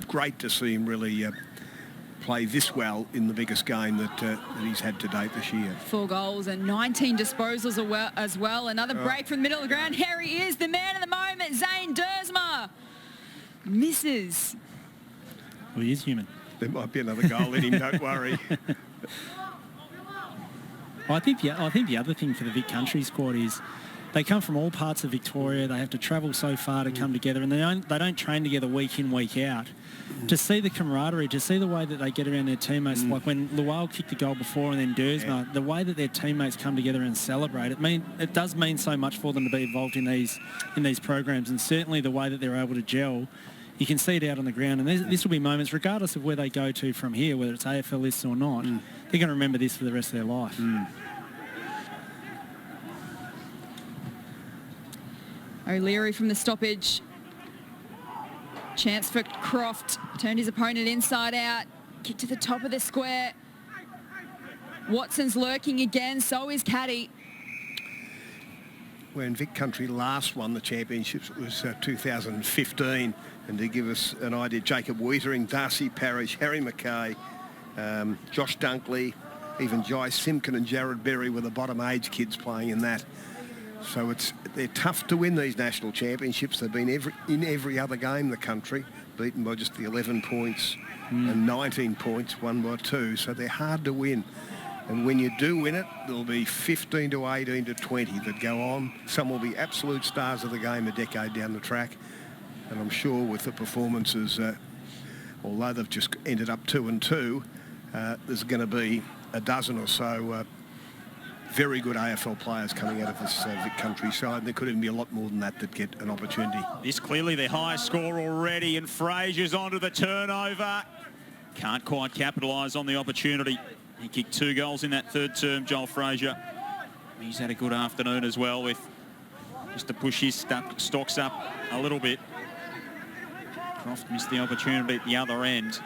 great to see him really play this well in the biggest game that he's had to date this year. 4 goals and 19 disposals as well. Another break from the middle of the ground. Here he is, the man of the moment, Zane Dersma. Misses. Well, he is human. There might be another goal in him, don't worry. I think the other thing for the Vic Country squad is they come from all parts of Victoria. They have to travel so far to come together, and they don't train together week in, week out. To see the camaraderie, to see the way that they get around their teammates, like when Lual kicked the goal before and then Dersma, the way that their teammates come together and celebrate, it does mean so much for them to be involved in these programs, and certainly the way that they're able to gel. You can see it out on the ground, and this will be moments, regardless of where they go to from here, whether it's AFL lists or not, they're going to remember this for the rest of their life. O'Leary from the stoppage. Chance for Croft. Turned his opponent inside out. Kick to the top of the square. Watson's lurking again, so is Caddy. When Vic Country last won the championships, it was 2015. And to give us an idea, Jacob Wheatering, Darcy Parish, Harry Mackay, Josh Dunkley, even Jai Simkin and Jared Berry were the bottom age kids playing in that. So they're tough to win these national championships. They've been in every other game in the country, beaten by just the 11 points and 19 points, won by 2. So they're hard to win. And when you do win it, there'll be 15 to 18 to 20 that go on. Some will be absolute stars of the game a decade down the track. And I'm sure with the performances, although they've just ended up 2-2, there's going to be a dozen or so very good AFL players coming out of this Vic Country side. There could even be a lot more than that get an opportunity. This clearly their highest score already, and Fraser's onto the turnover. Can't quite capitalise on the opportunity. He kicked 2 goals in that third term, Joel Fraser. He's had a good afternoon as well, with just to push his stocks up a little bit. Croft missed the opportunity at the other end.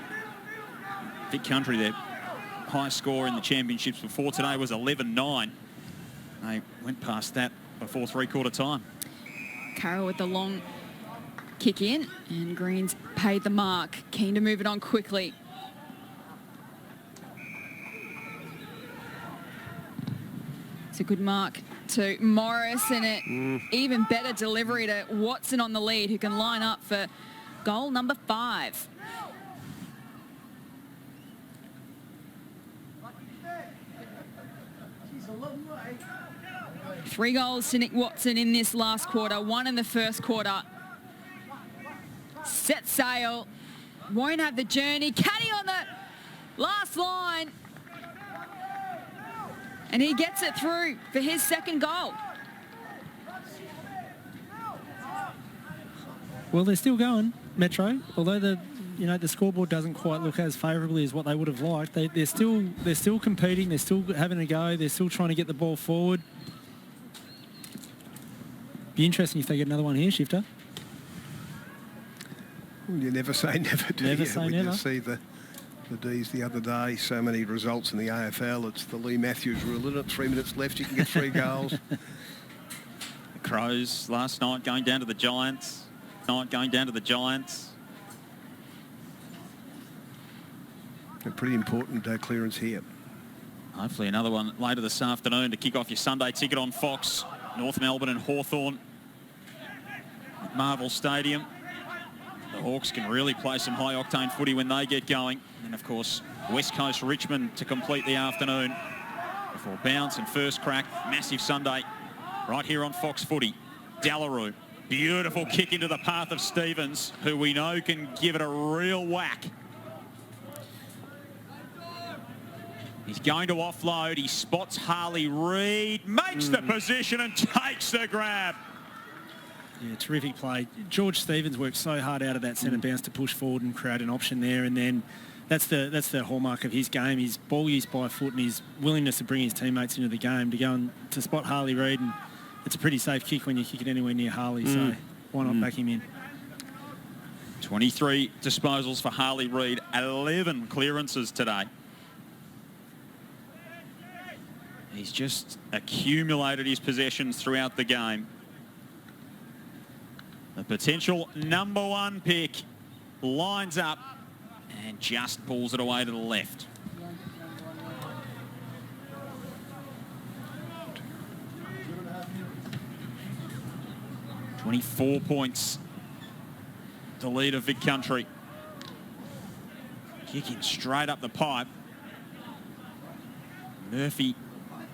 Vic Country, their highest score in the championships before today was 11-9. They went past that before 3/4 time. Carroll with the long kick in, and Greens paid the mark. Keen to move it on quickly. It's a good mark to Morris, and an even better delivery to Watson on the lead, who can line up for goal number 5. Three goals to Nick Watson in this last quarter, 1 in the first quarter. Set sail, won't have the journey. Caddy on the last line. And he gets it through for his second goal. Well, they're still going, Metro. Although the scoreboard doesn't quite look as favourably as what they would have liked, they're still competing. They're still having a go. They're still trying to get the ball forward. Be interesting if they get another one here, Shifter. Well, you never say never, do never you? Say when never. You see the D's the other day, so many results in the AFL. It's the Lee Matthews rule, isn't it? 3 minutes left, you can get 3 goals. The Crows last night going down to the Giants. A pretty important clearance here. Hopefully another one later this afternoon to kick off your Sunday ticket on Fox. North Melbourne and Hawthorn at Marvel Stadium. The Hawks can really play some high-octane footy when they get going. And, of course, West Coast Richmond to complete the afternoon before bounce and first crack. Massive Sunday right here on Fox Footy. Delarue, beautiful kick into the path of Stevens, who we know can give it a real whack. He's going to offload. He spots Harley Reid, makes the position and takes the grab. Yeah, terrific play. George Stevens worked so hard out of that centre bounce to push forward and create an option there, and then that's the hallmark of his game, his ball use by foot and his willingness to bring his teammates into the game to go and to spot Harley Reid. And it's a pretty safe kick when you kick it anywhere near Harley, so why not back him in? 23 disposals for Harley Reid, 11 clearances today. He's just accumulated his possessions throughout the game. The potential #1 pick lines up and just pulls it away to the left. "24 points the lead of Vic Country." Kicking straight up the pipe. Murphy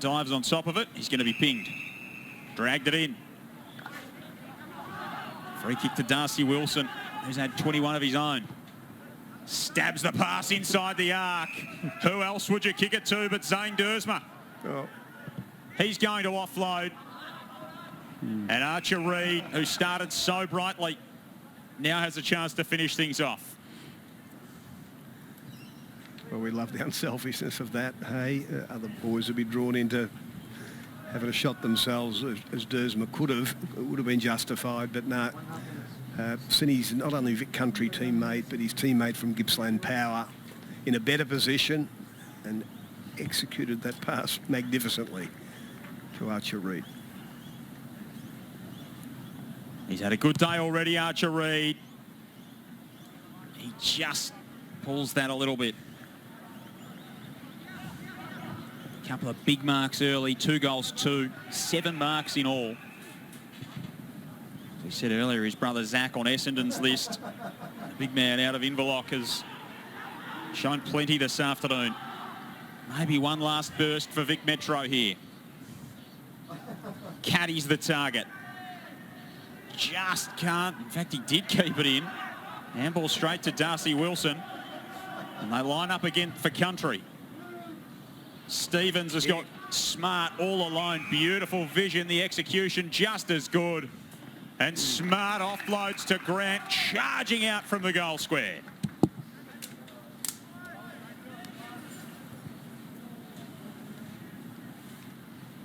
dives on top of it. He's going to be pinged. Dragged it in. Free kick to Darcy Wilson, who's had 21 of his own. Stabs the pass inside the arc. Who else would you kick it to but Zane Dersma? Oh. He's going to offload. And Archer Reid, who started so brightly, now has a chance to finish things off. Well, we love the unselfishness of that. Hey, other boys would be drawn into having a shot themselves as Dersma could have. It would have been justified, but no. Cine's not only Vic Country teammate, but his teammate from Gippsland Power in a better position and executed that pass magnificently to Archer Reid. He's had a good day already, Archer Reid. He just pulls that a little bit. A couple of big marks early, 2 goals, 7 marks in all. As we said earlier, his brother Zach on Essendon's list. The big man out of Inverloch has shown plenty this afternoon. Maybe one last burst for Vic Metro here. Caddy's the target. Just can't. In fact, he did keep it in. Handball straight to Darcy Wilson. And they line up again for Country. Stevens has got Smart all alone. Beautiful vision. The execution just as good. And Smart offloads to Grant, charging out from the goal square.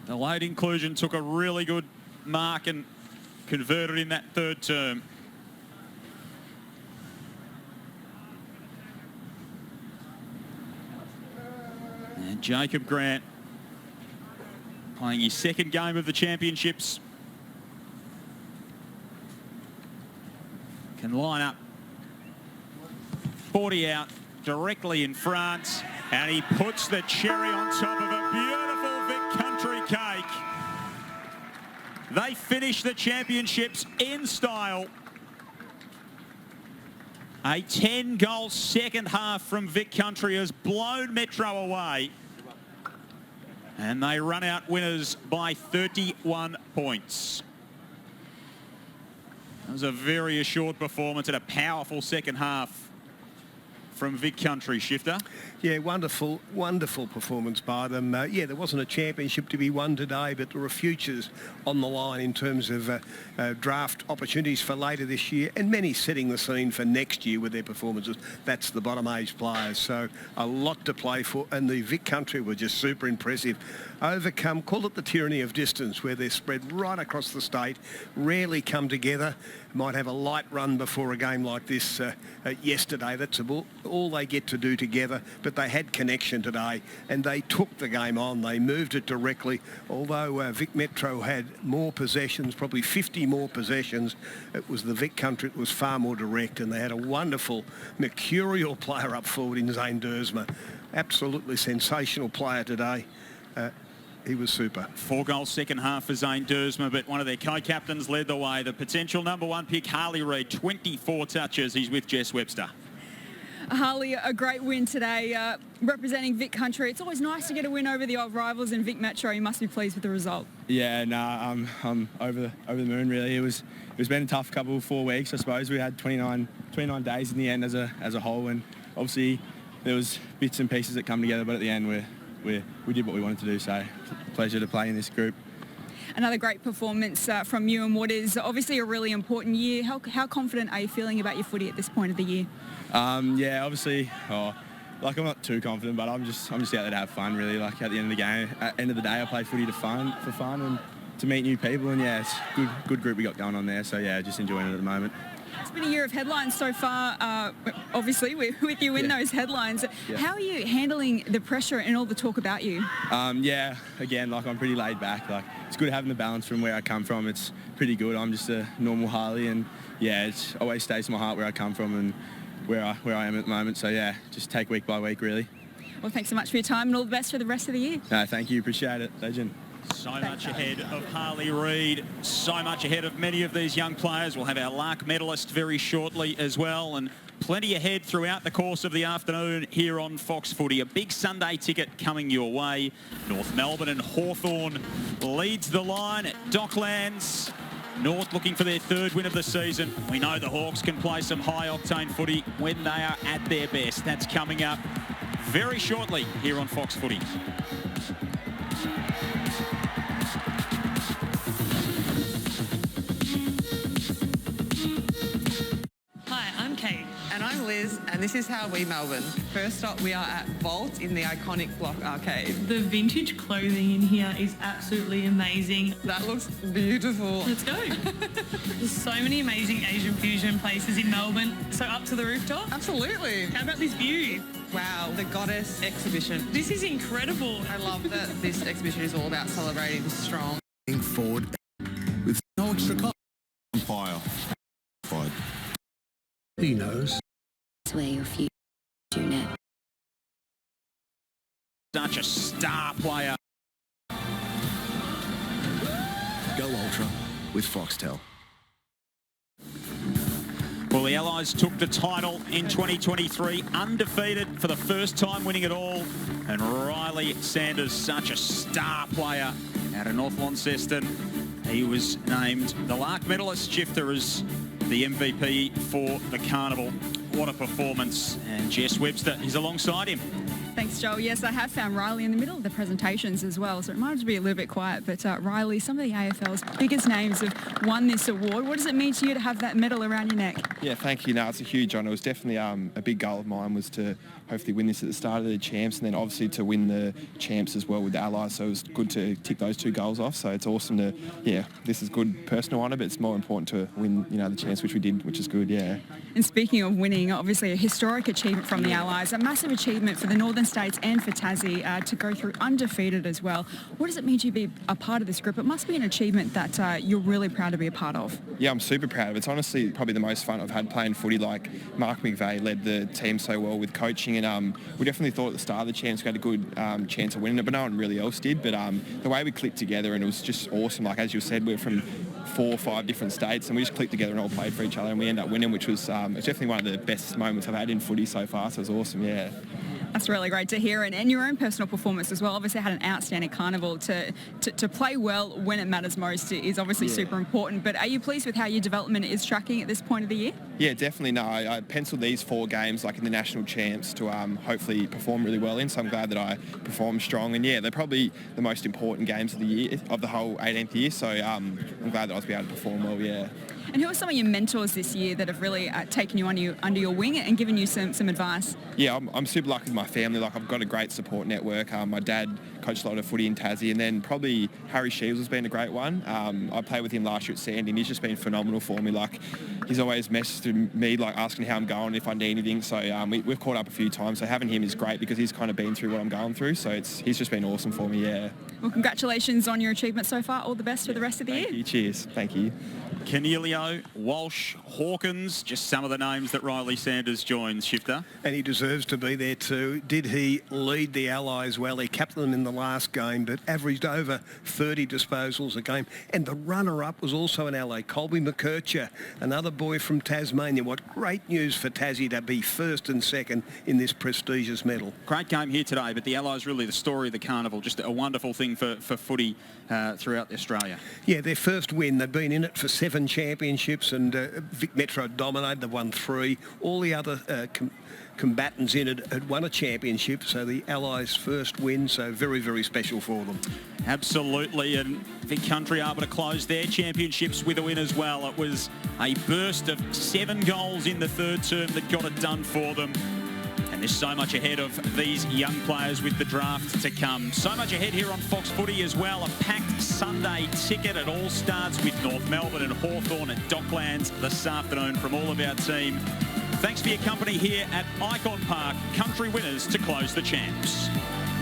The late inclusion took a really good mark and converted in that third term. And Jacob Grant playing his second game of the championships. Can line up 40 out directly in front, and he puts the cherry on top of a beautiful Vic Country cake. They finish the championships in style. A 10-goal second half from Vic Country has blown Metro away. And they run out winners by 31 points. That was a very assured performance and a powerful second half from Vic Country. Shifter? Yeah, wonderful, wonderful performance by them. Yeah, there wasn't a championship to be won today, but there were futures on the line in terms of draft opportunities for later this year, and many setting the scene for next year with their performances. That's the bottom age players, so a lot to play for, and the Vic Country were just super impressive. Overcome, call it the tyranny of distance, where they're spread right across the state, rarely come together. Might have a light run before a game like this yesterday. That's all they get to do together, but they had connection today and they took the game on. They moved it directly. Although Vic Metro had more possessions, probably 50 more possessions, it was the Vic Country that was far more direct, and they had a wonderful mercurial player up forward in Zane Dersma. Absolutely sensational player today. He was super. 4-goal second half for Zane Dersma, but one of their co-captains led the way. The potential number 1 pick, Harley Reid, 24 touches. He's with Jess Webster. Harley, a great win today, representing Vic Country. It's always nice to get a win over the old rivals in Vic Metro. You must be pleased with the result. Yeah, I'm over the moon really. It's been a tough 4 weeks, I suppose. We had 29 days in the end as a whole, and obviously there was bits and pieces that come together, but at the end we did what we wanted to do. So pleasure to play in this group. Another great performance from you in what is obviously a really important year. How confident are you feeling about your footy at this point of the year? Yeah, obviously, I'm not too confident, but I'm just out there to have fun, really. Like at the end of the game, at the end of the day, I play footy for fun and to meet new people. And yeah, it's a good group we got going on there. So yeah, just enjoying it at the moment. It's been a year of headlines so far, obviously, with you in those headlines. Yeah. How are you handling the pressure and all the talk about you? Yeah, again, I'm pretty laid back. It's good having the balance from where I come from. It's pretty good. I'm just a normal Harley, and yeah, it always stays to my heart where I come from, and where I am at the moment. So yeah, just take week by week really. Well, thanks so much for your time and all the best for the rest of the year. No, thank you, appreciate it, legend. So much ahead of Harley Reid, so much ahead of many of these young players. We'll have our Lark medalist very shortly as well, and plenty ahead throughout the course of the afternoon here on Fox Footy. A big Sunday ticket coming your way. North Melbourne and Hawthorn leads the line at Docklands. North looking for their third win of the season. We know the Hawks can play some high-octane footy when they are at their best. That's coming up very shortly here on Fox Footy. Hi, I'm Kate. And I'm Liz, and this is How We Melbourne. First up, we are at Vault in the iconic Block Arcade. The vintage clothing in here is absolutely amazing. That looks beautiful. Let's go. There's so many amazing Asian fusion places in Melbourne. So up to the rooftop? Absolutely. How about this view? Wow, the Goddess exhibition. This is incredible. I love that this exhibition is all about celebrating strong. Forward with no extra cost. Umpire. He knows. It's where your future net. Such a star player. Go Ultra with Foxtel. Well, the Allies took the title in 2023, undefeated for the first time, winning it all. And Riley Sanders, such a star player out of North Launceston. He was named the Lark medalist. Shifter as the MVP for the Carnival. What a performance. And Jess Webster is alongside him. Thanks, Joel. Yes, I have found Riley in the middle of the presentations as well, so it might just be a little bit quiet. But Riley, some of the AFL's biggest names have won this award. What does it mean to you to have that medal around your neck? Yeah, thank you. No, it's a huge honour. It was definitely a big goal of mine was to hopefully win this at the start of the champs, and then obviously to win the champs as well with the Allies. So it was good to tick those two goals off. So it's awesome to, yeah, this is good personal honour, but it's more important to win, you know, the champs, which we did, which is good, yeah. And speaking of winning, obviously a historic achievement from the Allies, a massive achievement for the Northern States and for Tassie to go through undefeated as well. What does it mean to be a part of this group? It must be an achievement that you're really proud to be a part of. Yeah, I'm super proud of it. It's honestly probably the most fun I've had playing footy. Like Mark McVeigh led the team so well with coaching, and we definitely thought at the start of the champs we had a good chance of winning it, but no one really else did. But the way we clicked together, and it was just awesome. Like as you said, we're from 4 or 5 different states, and we just clicked together and all played for each other, and we ended up winning, which was it's definitely one of the best moments I've had in footy so far. So it was awesome, yeah. That's really great to hear. And your own personal performance as well. Obviously had an outstanding carnival. To play well when it matters most is obviously super important. But are you pleased with how your development is tracking at this point of the year? Yeah, definitely. No, I penciled these 4 games like in the national champs to hopefully perform really well in. So I'm glad that I performed strong. And yeah, they're probably the most important games of the year, of the whole 18th year. So I'm glad that I was able to perform well, yeah. And who are some of your mentors this year that have really taken you under your wing and given you some advice? Yeah, I'm super lucky with my family. Like I've got a great support network. My dad coached a lot of footy in Tassie, and then probably Harry Shields has been a great one. I played with him last year at Sandy, and he's just been phenomenal for me. Like he's always messaged me like asking how I'm going, if I need anything. So we've caught up a few times. So having him is great because he's kind of been through what I'm going through. So he's just been awesome for me. Yeah. Well, congratulations on your achievement so far. All the best for the rest of the year. Thank you. Cheers. Thank you. Cornelio, Walsh, Hawkins, just some of the names that Riley Sanders joins, Shifter. And he deserves to be there too. Did he lead the Allies well? He captained them in the last game, but averaged over 30 disposals a game. And the runner-up was also an ally, Colby McKercher, another boy from Tasmania. What great news for Tassie to be first and second in this prestigious medal. Great game here today, but the Allies really the story of the carnival. Just a wonderful thing for footy throughout Australia. Yeah, their first win. They've been in it for 7 championships, and Vic Metro dominated. They've won 3. All the other combatants in it had won a championship, so the Allies' first win, so very, very special for them. Absolutely, and Vic Country able to close their championships with a win as well. It was a burst of 7 goals in the third term that got it done for them. And there's so much ahead of these young players with the draft to come. So much ahead here on Fox Footy as well. A packed Sunday ticket. It all starts with North Melbourne and Hawthorn at Docklands this afternoon from all of our team. Thanks for your company here at Icon Park. Country winners to close the champs.